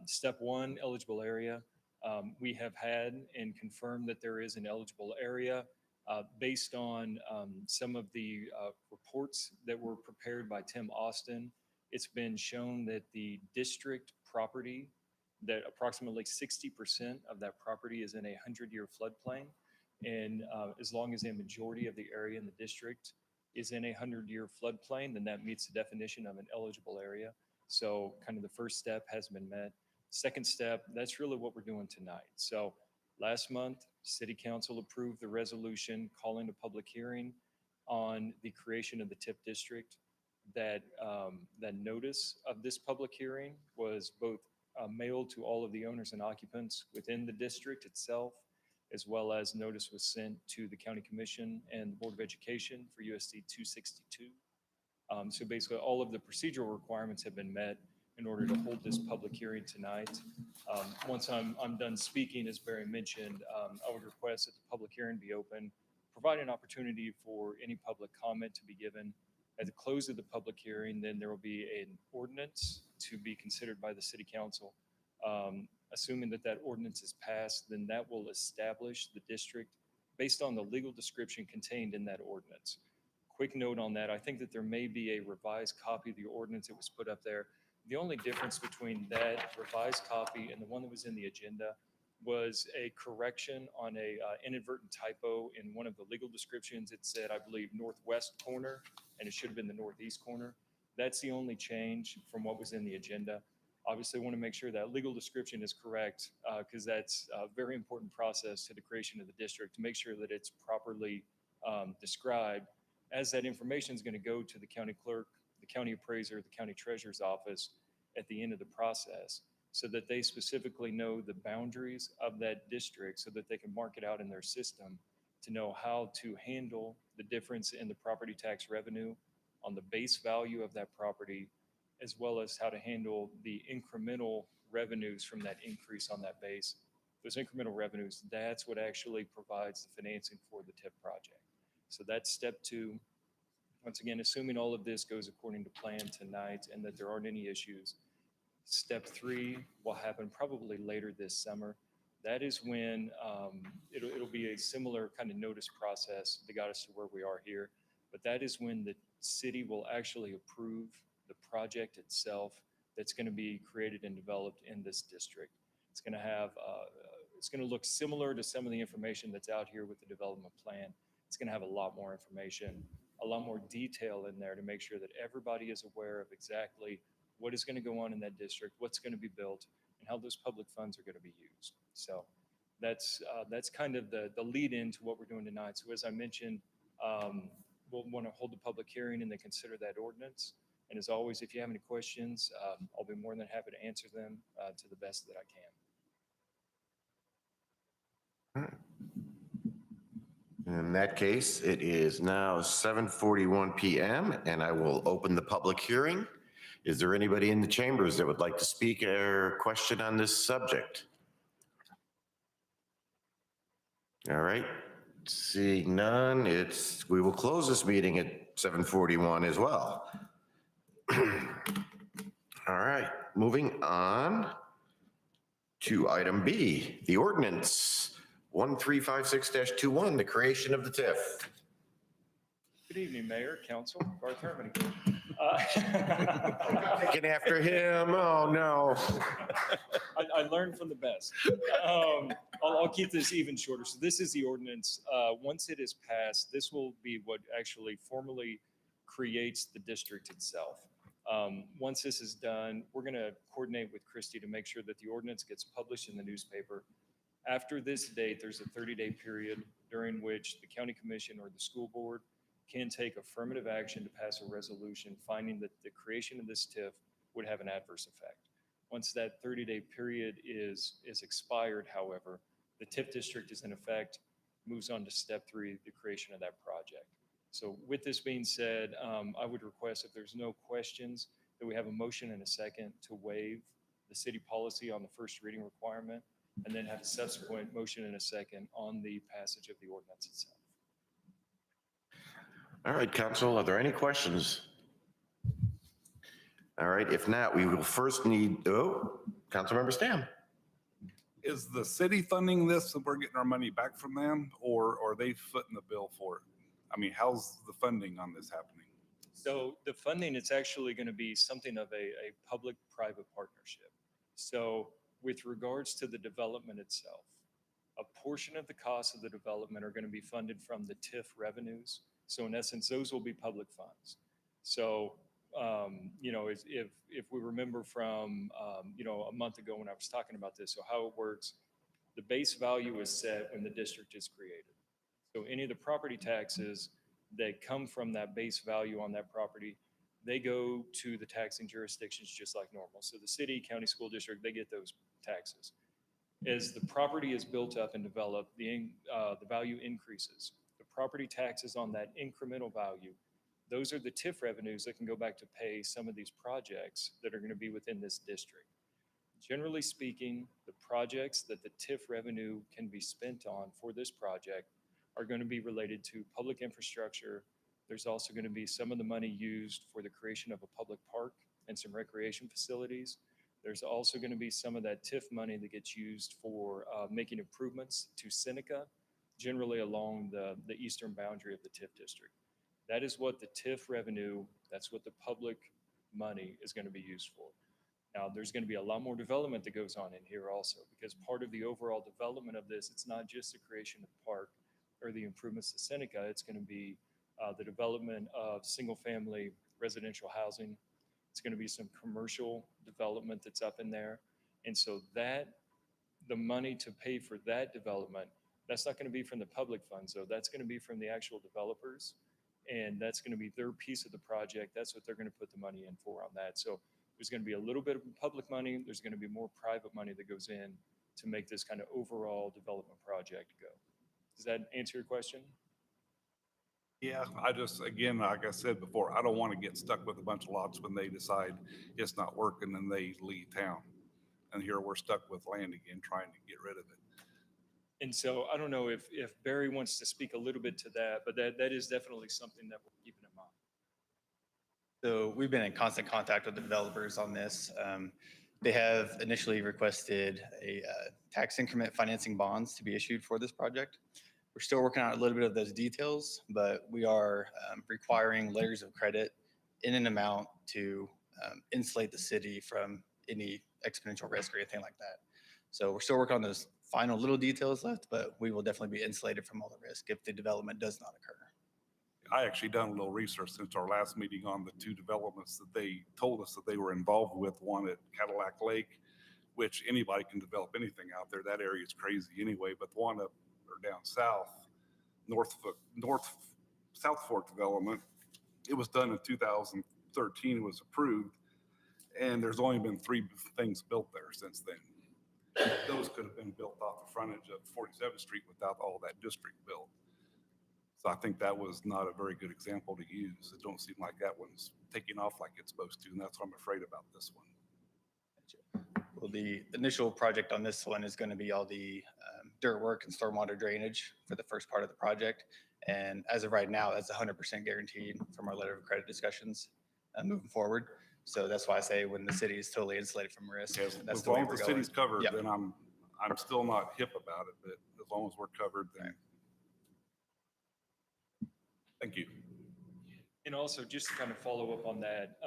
step 1, eligible area. We have had and confirmed that there is an eligible area based on some of the reports that were prepared by Tim Austin. It's been shown that the district property, that approximately 60% of that property is in a 100-year floodplain. And as long as a majority of the area in the district is in a 100-year floodplain, then that meets the definition of an eligible area. So kind of the first step has been met. Second step, that's really what we're doing tonight. So last month, City Council approved the resolution calling a public hearing on the creation of the TIF district. That notice of this public hearing was both mailed to all of the owners and occupants within the district itself, as well as notice was sent to the County Commission and the Board of Education for USD 262. So basically all of the procedural requirements have been met in order to hold this public hearing tonight. Once I'm done speaking, as Barry mentioned, I would request that the public hearing be open, provide an opportunity for any public comment to be given. At the close of the public hearing, then there will be an ordinance to be considered by the City Council. Assuming that that ordinance is passed, then that will establish the district based on the legal description contained in that ordinance. Quick note on that, I think that there may be a revised copy of the ordinance that was put up there. The only difference between that revised copy and the one that was in the agenda was a correction on a inadvertent typo in one of the legal descriptions. It said, I believe, northwest corner, and it should have been the northeast corner. That's the only change from what was in the agenda. Obviously, want to make sure that legal description is correct because that's a very important process to the creation of the district to make sure that it's properly described, as that information is going to go to the county clerk, the county appraiser, the county treasurer's office at the end of the process, so that they specifically know the boundaries of that district so that they can mark it out in their system to know how to handle the difference in the property tax revenue on the base value of that property, as well as how to handle the incremental revenues from that increase on that base. Those incremental revenues, that's what actually provides the financing for the TIP project. So that's step 2. Once again, assuming all of this goes according to plan tonight and that there aren't any issues, step 3 will happen probably later this summer. That is when it'll be a similar kind of notice process that got us to where we are here. But that is when the city will actually approve the project itself that's going to be created and developed in this district. It's going to have, it's going to look similar to some of the information that's out here with the development plan. It's going to have a lot more information, a lot more detail in there to make sure that everybody is aware of exactly what is going to go on in that district, what's going to be built, and how those public funds are going to be used. So that's kind of the lead into what we're doing tonight. So as I mentioned, we'll want to hold the public hearing and then consider that ordinance. And as always, if you have any questions, I'll be more than happy to answer them to the best that I can. In that case, it is now 7:41 PM and I will open the public hearing. Is there anybody in the chambers that would like to speak or question on this subject? All right, seeing none, we will close this meeting at 7:41 as well. All right, moving on to item B, the ordinance 1356-21, the creation of the TIF. Good evening, Mayor, Council, Garth Herman. Picking after him, oh no. I learned from the best. I'll keep this even shorter. So this is the ordinance. Once it is passed, this will be what actually formally creates the district itself. Once this is done, we're going to coordinate with Christy to make sure that the ordinance gets published in the newspaper. After this date, there's a 30-day period during which the county commission or the school board can take affirmative action to pass a resolution finding that the creation of this TIF would have an adverse effect. Once that 30-day period is expired, however, the TIF district is in effect, moves on to step 3, the creation of that project. So with this being said, I would request, if there's no questions, that we have a motion and a second to waive the city policy on the first reading requirement, and then have a subsequent motion and a second on the passage of the ordinance itself. All right, council, are there any questions? All right, if not, we will first need, Councilmember Stam. Is the city funding this and we're getting our money back from them, or are they footing the bill for it? I mean, how's the funding on this happening? So the funding, it's actually going to be something of a public-private partnership. So with regards to the development itself, a portion of the cost of the development are going to be funded from the TIF revenues. So in essence, those will be public funds. So, if we remember from, a month ago when I was talking about this, so how it works, the base value is set when the district is created. So any of the property taxes that come from that base value on that property, they go to the taxing jurisdictions just like normal. So the city, county, school district, they get those taxes. As the property is built up and developed, the value increases. The property taxes on that incremental value, those are the TIF revenues that can go back to pay some of these projects that are going to be within this district. Generally speaking, the projects that the TIF revenue can be spent on for this project are going to be related to public infrastructure. There's also going to be some of the money used for the creation of a public park and some recreation facilities. There's also going to be some of that TIF money that gets used for making improvements to Seneca, generally along the eastern boundary of the TIF district. That is what the TIF revenue, that's what the public money is going to be used for. Now, there's going to be a lot more development that goes on in here also, because part of the overall development of this, it's not just the creation of the park or the improvements to Seneca, it's going to be the development of single-family residential housing. It's going to be some commercial development that's up in there. And so that, the money to pay for that development, that's not going to be from the public funds, though. That's going to be from the actual developers. And that's going to be their piece of the project. That's what they're going to put the money in for on that. So there's going to be a little bit of public money. There's going to be more private money that goes in to make this kind of overall development project go. Does that answer your question? Yeah, I just, again, like I said before, I don't want to get stuck with a bunch of lots when they decide it's not working and they leave town. And here we're stuck with land again, trying to get rid of it. And so I don't know if Barry wants to speak a little bit to that, but that is definitely something that we're keeping in mind. So we've been in constant contact with the developers on this. They have initially requested a tax increment financing bonds to be issued for this project. We're still working out a little bit of those details, but we are requiring letters of credit in an amount to insulate the city from any exponential risk or anything like that. So we're still working on those final little details left, but we will definitely be insulated from all the risk if the development does not occur. I actually done a little research since our last meeting on the two developments that they told us that they were involved with, one at Cadillac Lake, which anybody can develop anything out there. That area is crazy anyway, but the one up or down south, South Fork development, it was done in 2013, was approved, and there's only been 3 things built there since then. Those could have been built off the frontage of 47th Street without all that district built. So I think that was not a very good example to use. It don't seem like that one's taking off like it's supposed to, and that's what I'm afraid about this one. Well, the initial project on this one is going to be all the dirt work and stormwater drainage for the first part of the project. And as of right now, that's 100% guaranteed from our letter of credit discussions moving forward. So that's why I say when the city is totally insulated from risk, Yes, that's as the way long we're as the going. city's covered, Yep. then I'm still not hip about it, but as long as we're covered, then. Thank you. And also, just to kind of follow up on that,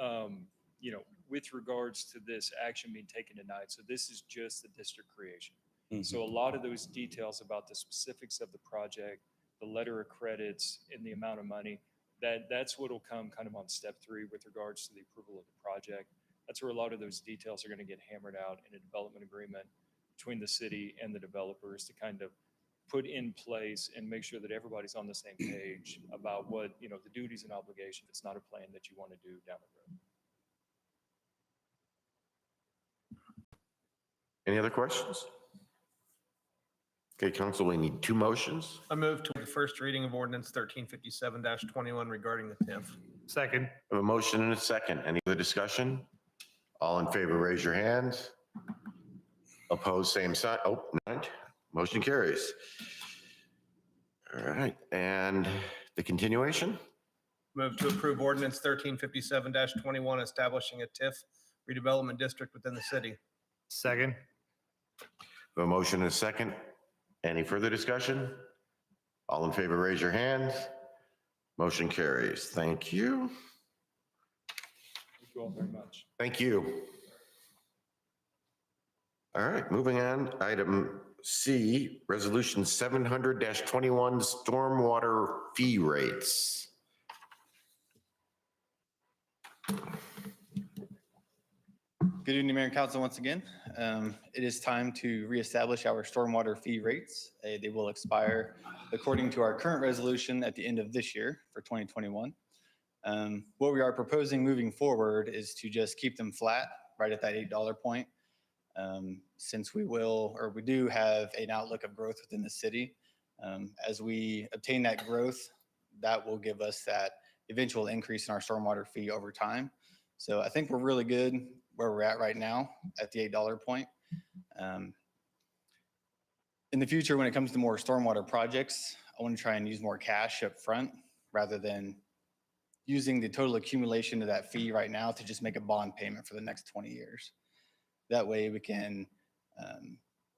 with regards to this action being taken tonight, so this is just the district creation. So a lot of those details about the specifics of the project, the letter of credits, and the amount of money, that's what will come kind of on step 3 with regards to the approval of the project. That's where a lot of those details are going to get hammered out in a development agreement between the city and the developers to kind of put in place and make sure that everybody's on the same page about what, the duties and obligations. It's not a plan that you want to do down the road. Any other questions? Okay, council, we need 2 motions. I move to the first reading of ordinance 1357-21 regarding the TIF. Second. I have a motion and a second. Any other discussion? All in favor, raise your hand. Opposed, same sign. Oh, none. Motion carries. All right, and the continuation? Move to approve ordinance 1357-21 establishing a TIF redevelopment district within the city. Second. A motion and a second. Any further discussion? All in favor, raise your hand. Motion carries. Thank you. Thank you all very much. Thank you. All right, moving on. Item C, Resolution 700-21, stormwater fee rates. Good evening, Mayor and Council, once again. It is time to reestablish our stormwater fee rates. They will expire according to our current resolution at the end of this year for 2021. What we are proposing moving forward is to just keep them flat right at that $8 point. Since we do have an outlook of growth within the city. As we obtain that growth, that will give us that eventual increase in our stormwater fee over time. So I think we're really good where we're at right now at the $8 point. In the future, when it comes to more stormwater projects, I want to try and use more cash up front rather than using the total accumulation of that fee right now to just make a bond payment for the next 20 years. That way we can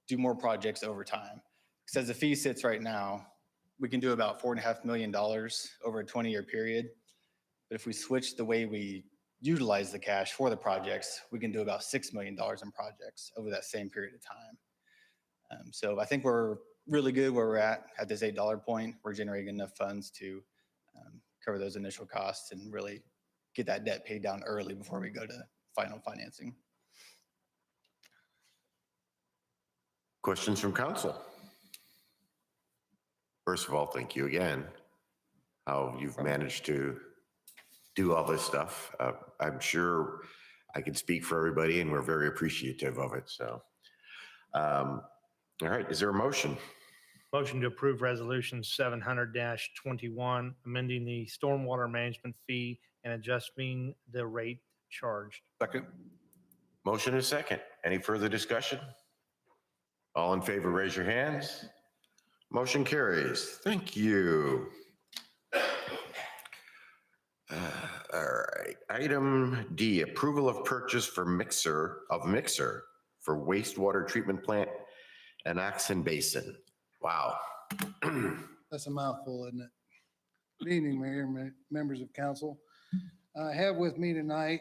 do more projects over time. Because as the fee sits right now, we can do about $4.5 million over a 20-year period. But if we switch the way we utilize the cash for the projects, we can do about $6 million in projects over that same period of time. So I think we're really good where we're at this $8 point. We're generating enough funds to cover those initial costs and really get that debt paid down early before we go to final financing. Questions from council? First of all, thank you again, how you've managed to do all this stuff. I'm sure I can speak for everybody and we're very appreciative of it. So, all right, is there a motion? Motion to approve resolution 700-21, amending the stormwater management fee and adjusting the rate charged. Second. Motion is second. Any further discussion? All in favor, raise your hands. Motion carries. Thank you. All right. Item D, approval of purchase for mixer for wastewater treatment plant and Oxen Basin. Wow. That's a mouthful, isn't it? Good evening, Mayor, members of council. I have with me tonight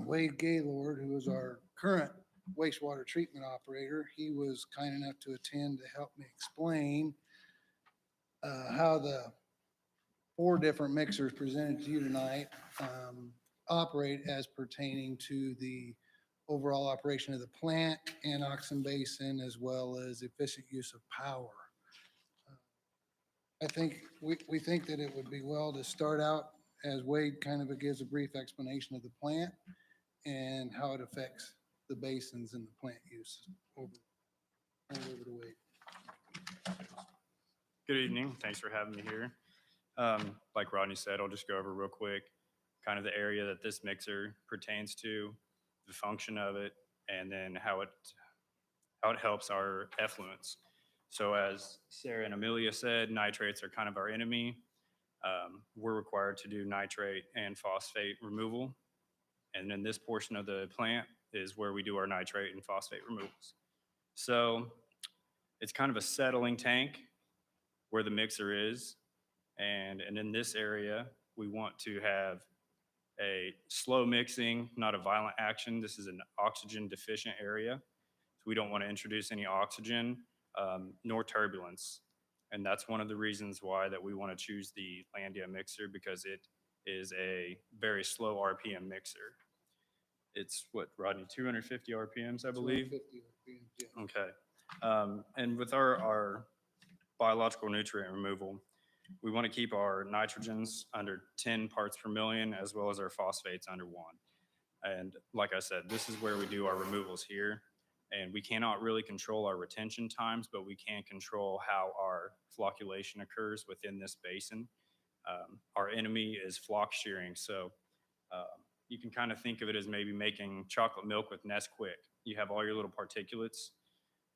Wade Gaylord, who is our current wastewater treatment operator. He was kind enough to attend to help me explain how the 4 different mixers presented to you tonight operate as pertaining to the overall operation of the plant and Oxen Basin, as well as efficient use of power. I think we think that it would be well to start out as Wade kind of gives a brief explanation of the plant and how it affects the basins and the plant use. Over to Wade. Good evening. Thanks for having me here. Like Rodney said, I'll just go over real quick kind of the area that this mixer pertains to, the function of it, and then how it helps our effluents. So as Sarah and Amelia said, nitrates are kind of our enemy. We're required to do nitrate and phosphate removal. And then this portion of the plant is where we do our nitrate and phosphate removals. So it's kind of a settling tank where the mixer is. And in this area, we want to have a slow mixing, not a violent action. This is an oxygen deficient area. So we don't want to introduce any oxygen nor turbulence. And that's one of the reasons why that we want to choose the Landia mixer, because it is a very slow RPM mixer. It's what, Rodney, 250 RPMs, I believe? 250 RPMs, yeah. Okay. And with our biological nutrient removal, we want to keep our nitrogens under 10 parts per million, as well as our phosphates under 1. And like I said, this is where we do our removals here. And we cannot really control our retention times, but we can control how our flocculation occurs within this basin. Our enemy is flock shearing. So you can kind of think of it as maybe making chocolate milk with Nesquik. You have all your little particulates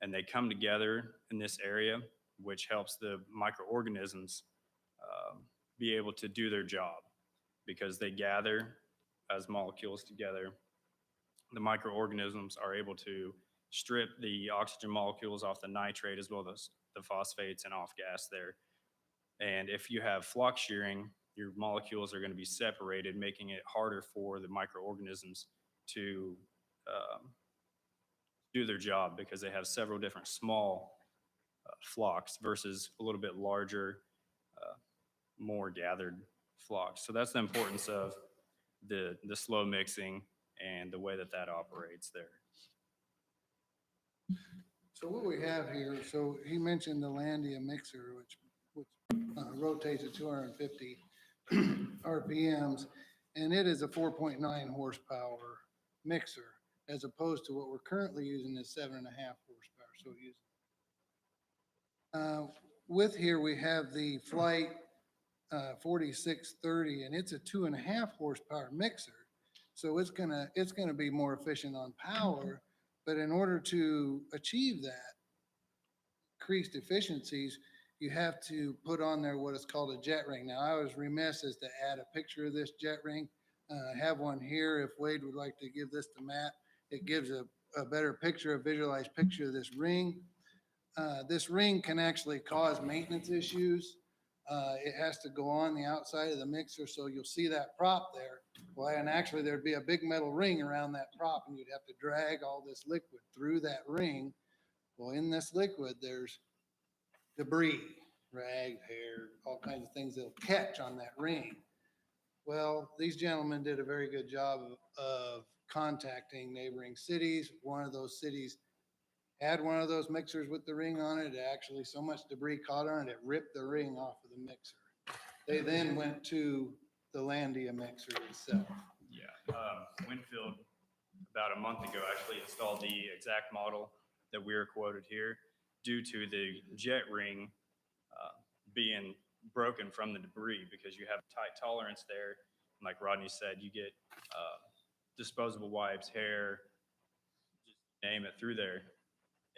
and they come together in this area, which helps the microorganisms be able to do their job because they gather as molecules together. The microorganisms are able to strip the oxygen molecules off the nitrate as well as the phosphates and off gas there. And if you have flock shearing, your molecules are going to be separated, making it harder for the microorganisms to do their job because they have several different small flocks versus a little bit larger, more gathered flocks. So that's the importance of the slow mixing and the way that operates there. So what we have here, so he mentioned the Landia mixer, which rotates at 250 RPMs, and it is a 4.9 horsepower mixer, as opposed to what we're currently using is 7.5 horsepower. So with here we have the Flight 4630, and it's a 2.5 horsepower mixer. So it's gonna be more efficient on power. But in order to achieve that increased efficiencies, you have to put on there what is called a jet ring. Now, I was remiss as to add a picture of this jet ring. I have one here. If Wade would like to give this to Matt, it gives a better picture, a visualized picture of this ring. This ring can actually cause maintenance issues. It has to go on the outside of the mixer, so you'll see that prop there. Well, and actually there'd be a big metal ring around that prop, and you'd have to drag all this liquid through that ring. Well, in this liquid, there's debris, rags, hair, all kinds of things that'll catch on that ring. Well, these gentlemen did a very good job of contacting neighboring cities. One of those cities had one of those mixers with the ring on it. Actually, so much debris caught on it, it ripped the ring off of the mixer. They then went to the Landia mixer itself. Yeah, Winfield, about a month ago, actually installed the exact model that we were quoted here due to the jet ring being broken from the debris because you have tight tolerance there. Like Rodney said, you get disposable wipes, hair, just name it through there.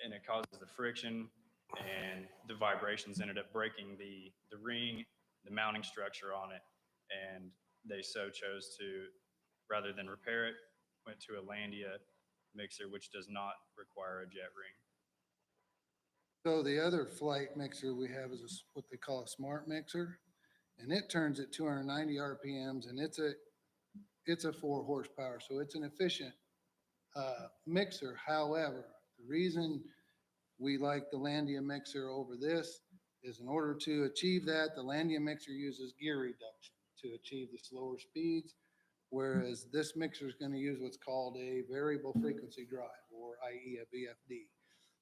And it causes the friction and the vibrations ended up breaking the ring, the mounting structure on it. And they so chose to, rather than repair it, went to a Landia mixer, which does not require a jet ring. So the other flight mixer we have is what they call a smart mixer, and it turns at 290 RPMs, and it's a 4 horsepower, so it's an efficient mixer. However, the reason we like the Landia mixer over this is in order to achieve that, the Landia mixer uses gear reduction to achieve the slower speeds, whereas this mixer is going to use what's called a variable frequency drive, or i.e. a VFD.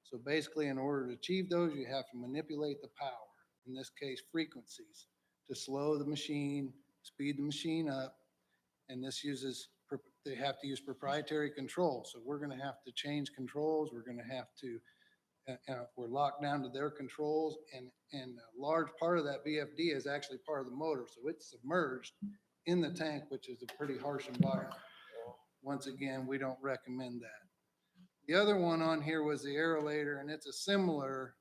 So basically, in order to achieve those, you have to manipulate the power, in this case, frequencies, to slow the machine, speed the machine up. And this uses, they have to use proprietary control. So we're going to have to change controls. We're going to have to, we're locked down to their controls. And a large part of that VFD is actually part of the motor. So it's submerged in the tank, which is a pretty harsh environment. Once again, we don't recommend that. The other one on here was the aerolator, and it's a similar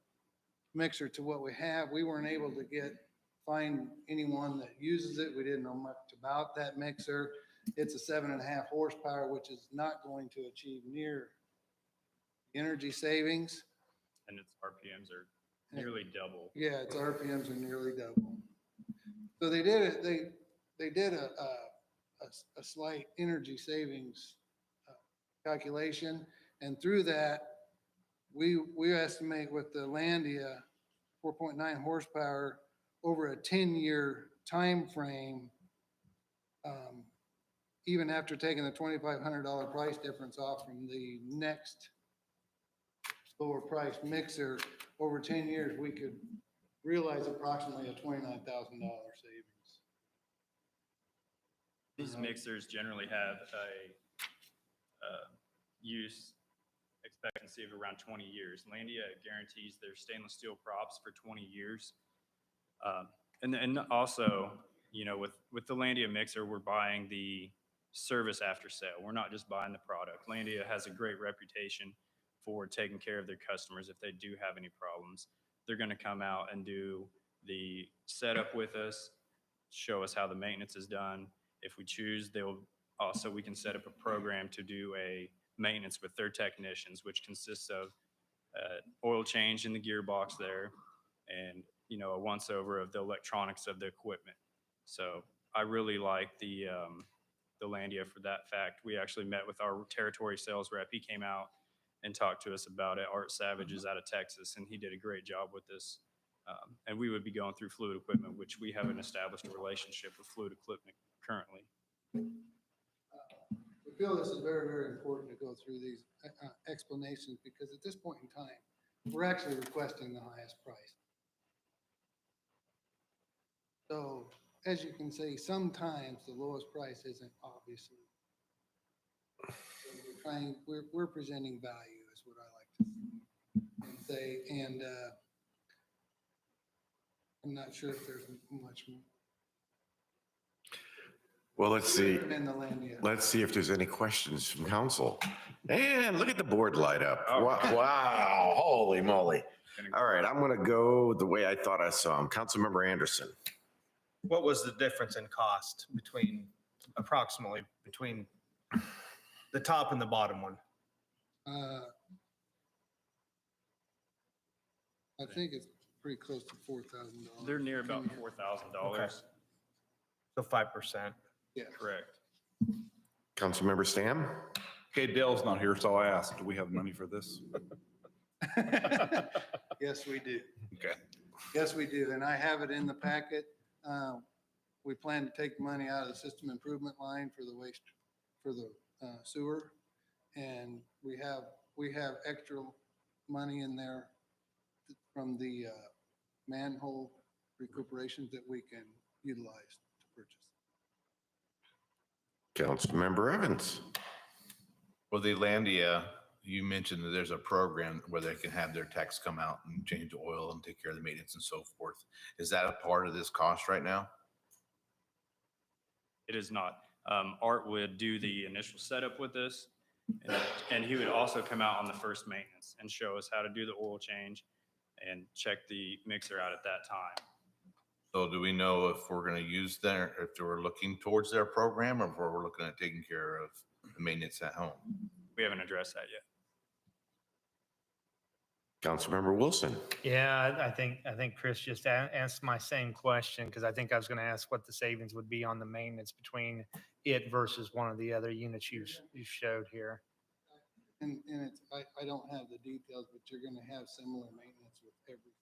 mixer to what we have. We weren't able to find anyone that uses it. We didn't know much about that mixer. It's a 7.5 horsepower, which is not going to achieve near energy savings. And its RPMs are nearly double. Yeah, its RPMs are nearly double. So they did a slight energy savings calculation. And through that, we estimate with the Landia 4.9 horsepower over a 10-year time frame, even after taking the $2,500 price difference off from the next lower price mixer, over 10 years, we could realize approximately a $29,000 savings. These mixers generally have a use expectancy of around 20 years. Landia guarantees their stainless steel props for 20 years. And also, you know, with the Landia mixer, we're buying the service after sale. We're not just buying the product. Landia has a great reputation for taking care of their customers. If they do have any problems, they're going to come out and do the setup with us, show us how the maintenance is done. If we choose, we can set up a program to do a maintenance with their technicians, which consists of oil change in the gearbox there and, you know, a once over of the electronics of the equipment. So I really like the Landia for that fact. We actually met with our territory sales rep. He came out and talked to us about it. Art Savage is out of Texas, and he did a great job with this. And we would be going through Fluid Equipment, which we haven't established a relationship with Fluid Equipment currently. We feel this is very, very important to go through these explanations because at this point in time, we're actually requesting the highest price. So as you can see, sometimes the lowest price isn't obviously. So we're presenting value is what I like to say. And I'm not sure if there's much more. Well, let's see. In the Landia. Let's see if there's any questions from council. And look at the board light up. Wow, holy moly. All right, I'm going to go the way I thought I saw him. Councilmember Anderson. What was the difference in cost approximately between the top and the bottom one? I think it's pretty close to $4,000. They're near about $4,000. Okay. So 5%. Yeah. Correct. Councilmember Stam. Okay, Dale's not here, so I asked, do we have money for this? Yes, we do. Okay. Yes, we do. And I have it in the packet. we plan to take money out of the system improvement line for the waste, for the sewer. And we have extra money in there from the manhole recuperations that we can utilize to purchase. Councilmember Evans. Well, the Landia, you mentioned that there's a program where they can have their techs come out and change the oil and take care of the maintenance and so forth. Is that a part of this cost right now? It is not. Art would do the initial setup with this, and he would also come out on the first maintenance and show us how to do the oil change and check the mixer out at that time. So do we know if we're going to use their, if we're looking towards their program or if we're looking at taking care of the maintenance at home? We haven't addressed that yet. Councilmember Wilson. Yeah, I think Chris just asked my same question because I think I was going to ask what the savings would be on the maintenance between it versus one of the other units you showed here. And it's, I don't have the details, but you're gonna have similar maintenance with every,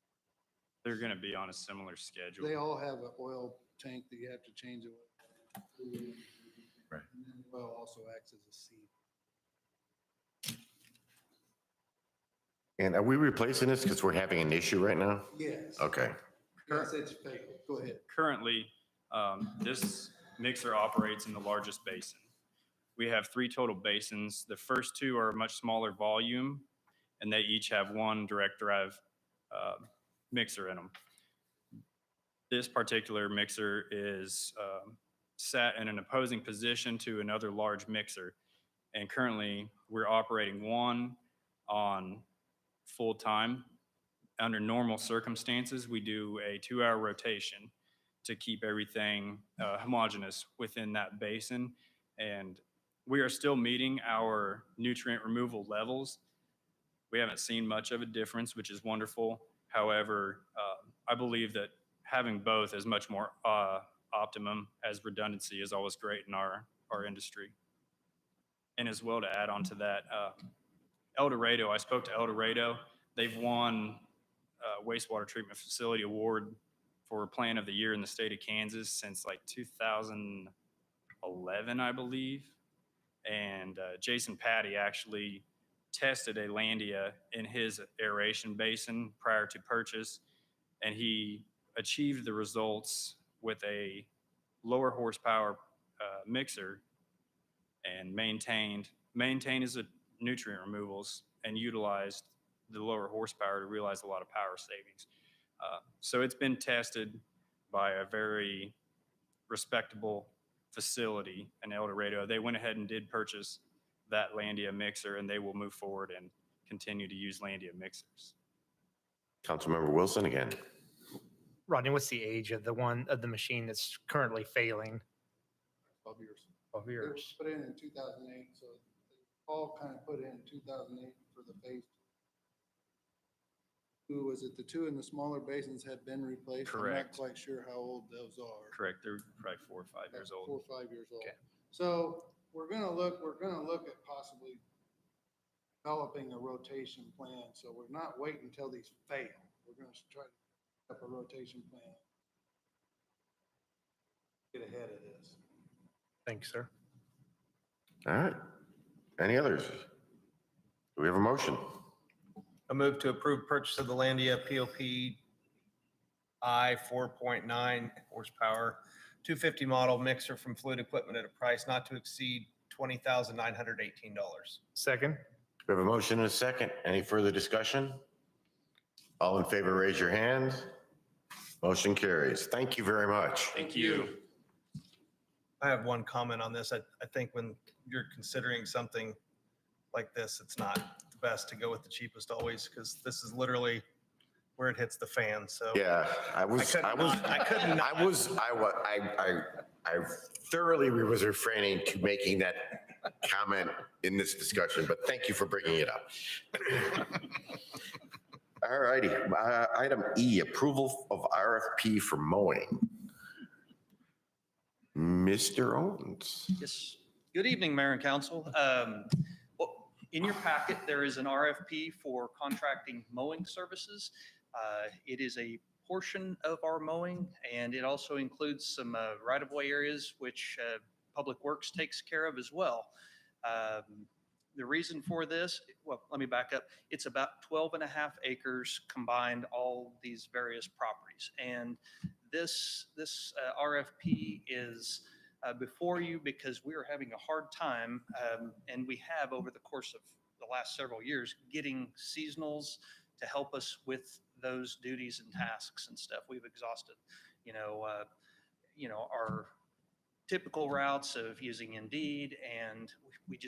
They're going to be on a similar schedule. they all have an oil tank that you have to change it. Right. And then oil also acts as a seed. And are we replacing this because we're having an issue right now? Yes. Okay. Yes, it's fatal. Go ahead. Currently, this mixer operates in the largest basin. We have 3 total basins. The first 2 are much smaller volume, and they each have 1 direct drive mixer in them. This particular mixer is sat in an opposing position to another large mixer. And currently, we're operating 1 on full time. Under normal circumstances, we do a 2-hour rotation to keep everything homogeneous within that basin. And we are still meeting our nutrient removal levels. We haven't seen much of a difference, which is wonderful. However, I believe that having both is much more optimum, as redundancy is always great in our industry. And as well, to add on to that, El Dorado, I spoke to El Dorado. They've won wastewater treatment facility award for Plant of the Year in the state of Kansas since like 2011, I believe. And Jason Patty actually tested a Landia in his aeration basin prior to purchase, and he achieved the results with a lower horsepower mixer and maintained his nutrient removals and utilized the lower horsepower to realize a lot of power savings. So it's been tested by a very respectable facility in El Dorado. They went ahead and did purchase that Landia mixer, and they will move forward and continue to use Landia mixers. Councilmember Wilson again. Rodney, what's the age of the machine that's currently failing? 12 years. 12 It years. was put in 2008, so they all kind of put in 2008 for the phase. Who was it? The 2 in the smaller basins had been replaced. I'm Correct. not quite sure how old those are. Correct. They're probably 4 or 5 years old. 4 or 5 years old. Okay. So we're gonna look at possibly developing a rotation plan. So we're not waiting until these fail. We're gonna try to set up a rotation plan. Get ahead of this. Thanks, sir. All right. Any others? Do we have a motion? I move to approve purchase of the Landia POP I 4.9 horsepower, 250 model mixer from Fluid Equipment at a price not to exceed $20,918. Second. We have a motion and a second. Any further discussion? All in favor, raise your hand. Motion carries. Thank you very much. Thank you. I have one comment on this. I think when you're considering something like this, it's not the best to go with the cheapest always, because this is literally where it hits the fan. So Yeah, I thoroughly was refraining to making that comment in this discussion, but thank you for bringing it up. All righty. Item E, approval of RFP for mowing. Mr. Owens. Yes. Good evening, Mayor and Council. In your packet, there is an RFP for contracting mowing services. It is a portion of our mowing, and it also includes some right-of-way areas, which Public Works takes care of as well. The reason for this, well, let me back up. It's about 12 and a half acres combined, all these various properties. And this RFP is before you because we are having a hard time, and we have over the course of the last several years, getting seasonals to help us with those duties and tasks and stuff. We've exhausted, our typical routes of using Indeed, and we're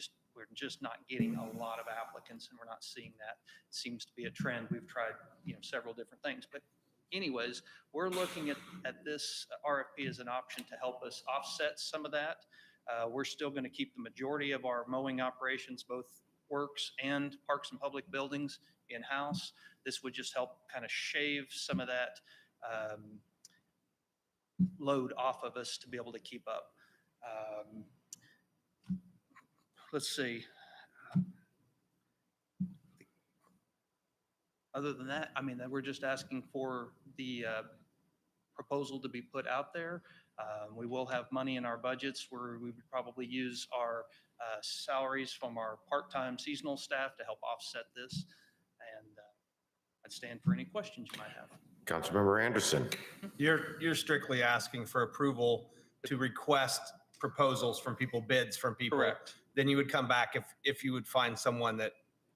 just not getting a lot of applicants, and we're not seeing that. It seems to be a trend. We've tried, several different things, but anyways, we're looking at this RFP as an option to help us offset some of that. We're still going to keep the majority of our mowing operations, both works and parks and public buildings, in-house. This would just help kind of shave some of that load off of us to be able to keep up. Let's see. Other than that, we're just asking for the proposal to be put out there. We will have money in our budgets where we would probably use our salaries from our part-time seasonal staff to help offset this. And I'd stand for any questions you might have. Councilmember Anderson. You're strictly asking for approval to request proposals from people, bids from people. Correct. Then you would come back if you would find someone that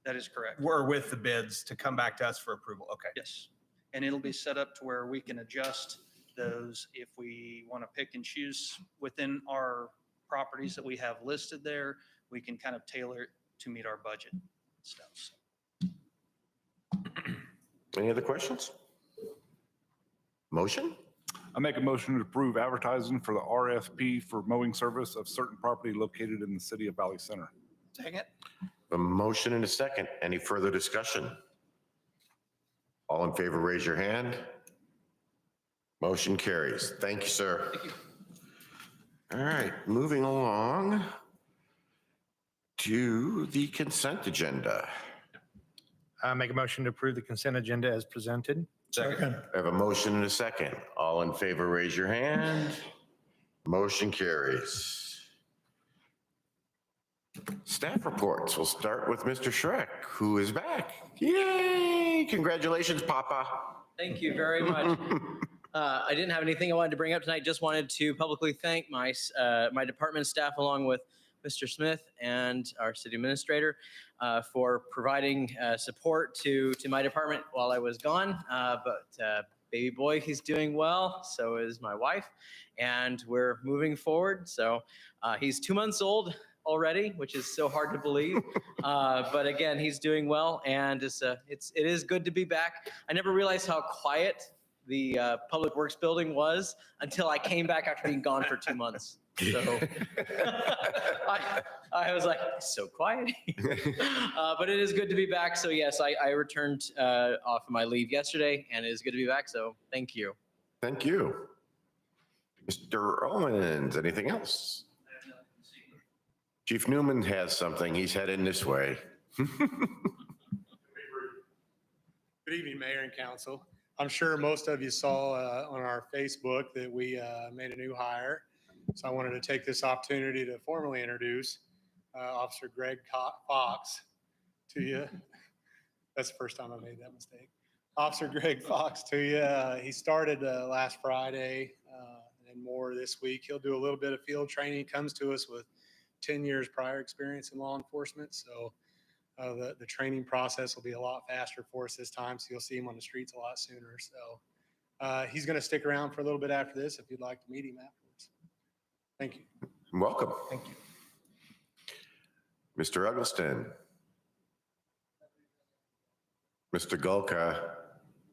That is correct. were with the bids to come back to us for approval. Okay. Yes. And it'll be set up to where we can adjust those if we want to pick and choose within our properties that we have listed there. We can kind of tailor it to meet our budget and stuff. Any other questions? Motion? I make a motion to approve advertising for the RFP for mowing service of certain property located in the city of Valley Center. Second. A motion and a second. Any further discussion? All in favor, raise your hand. Motion carries. Thank you, sir. Thank you. All right, moving along to the consent agenda. I make a motion to approve the consent agenda as presented. Second. I have a motion and a second. All in favor, raise your hand. Motion carries. Staff reports. We'll start with Mr. Schreck, who is back. Yay! Congratulations, Papa. Thank you very much. I didn't have anything I wanted to bring up tonight. Just wanted to publicly thank my department staff along with Mr. Smith and our city administrator for providing support to my department while I was gone. But baby boy, he's doing well. So is my wife, and we're moving forward. So he's 2 months old already, which is so hard to believe. But again, he's doing well, and it is good to be back. I never realized how quiet the Public Works building was until I came back after being gone for 2 months. So I was like, so quiet. But it is good to be back. So yes, I returned off of my leave yesterday, and it is good to be back. So thank you. Thank you. Mr. Owens, anything else? Chief Newman has something. He's heading this way. Good evening, Mayor and Council. I'm sure most of you saw on our Facebook that we made a new hire. So I wanted to take this opportunity to formally introduce Officer Greg Fox to you. That's the first time I made that mistake. Officer Greg Fox to you. He started last Friday and more this week. He'll do a little bit of field training. Comes to us with 10 years prior experience in law enforcement. So the training process will be a lot faster for us this time. So you'll see him on the streets a lot sooner. So he's going to stick around for a little bit after this if you'd like to meet him afterwards. Thank you. Welcome. Thank you. Mr. Eggleston. Mr. Gulka.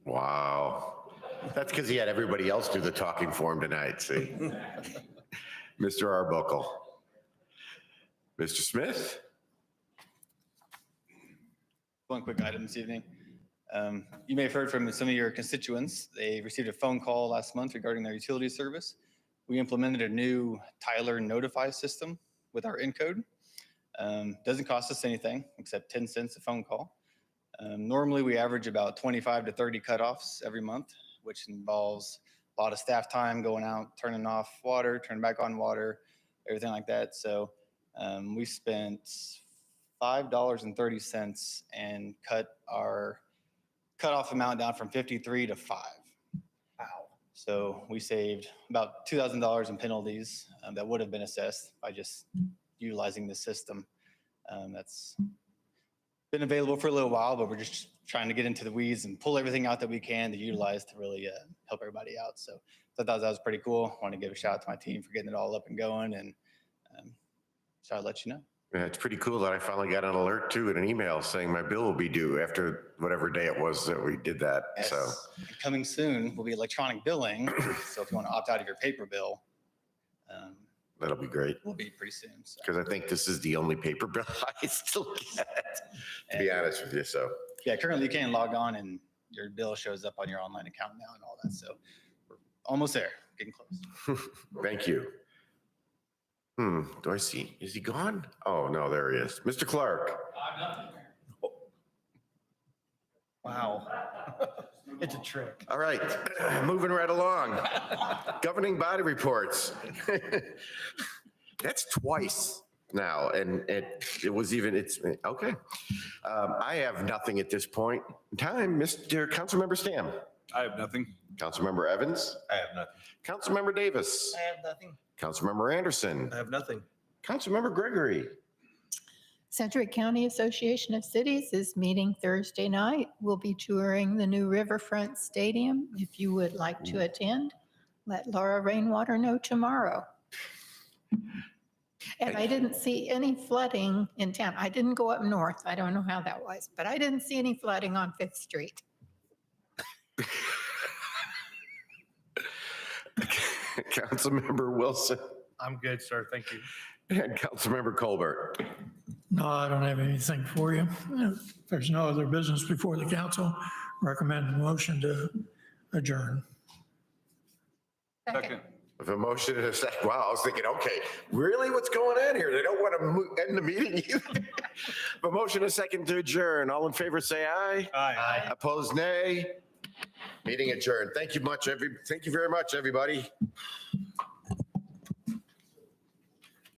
Wow. That's because he had everybody else do the talking for him tonight, see? Mr. Arbuckle. Mr. Smith. One quick item this evening. You may have heard from some of your constituents. They received a phone call last month regarding their utility service. We implemented a new Tyler Notify system with our Encode. Doesn't cost us anything except 10 cents a phone call. Normally we average about 25 to 30 cutoffs every month. which involves a lot of staff time going out, turning off water, turning back on water, everything like that. So we spent $5.30 and cut our cutoff amount down from 53 to 5. Wow. So we saved about $2,000 in penalties that would have been assessed by just utilizing the system. That's been available for a little while, but we're just trying to get into the weeds and pull everything out that we can to utilize to really help everybody out. So I thought that was pretty cool. I want to give a shout out to my team for getting it all up and going, and so I'll let you know. Yeah, it's pretty cool that I finally got an alert too in an email saying my bill will be due after whatever day it was that we did that. Yes. So And coming soon will be electronic billing. So if you want to opt out of your paper bill, that'll be great. will be pretty soon. So. Because I think this is the only paper bill I still get, to be honest with you. So Yeah, currently you can log on and your bill shows up on your online account now and all that. So we're almost there, getting close. thank you. Do I see? Is he gone? Oh, no, there he is. Mr. Clark. Wow. It's a trick. All right, moving right along. Governing body reports. That's twice now, and it was even, it's, okay. I have nothing at this point in time. Mr. Councilmember Stam. I have nothing. Councilmember Evans. I have nothing. Councilmember Davis. I have nothing. Councilmember Anderson. I have nothing. Councilmember Gregory. Sedgwick County Association of Cities is meeting Thursday night. We'll be touring the new Riverfront Stadium. If you would like to attend, let Laura Rainwater know tomorrow. And I didn't see any flooding in town. I didn't go up north. I don't know how that was, but I didn't see any flooding on 5th Street. Councilmember Wilson. I'm good, sir. Thank you. And Councilmember Colbert. No, I don't have anything for you. If there's no other business before the council, recommend a motion to adjourn. Second. With a motion and a second. Wow, I was thinking, okay, really? What's going on here? They don't want to end the meeting either. A motion and a second to adjourn. All in favor, say aye. Aye. Opposed, nay. Meeting adjourned. Thank you very much, everybody.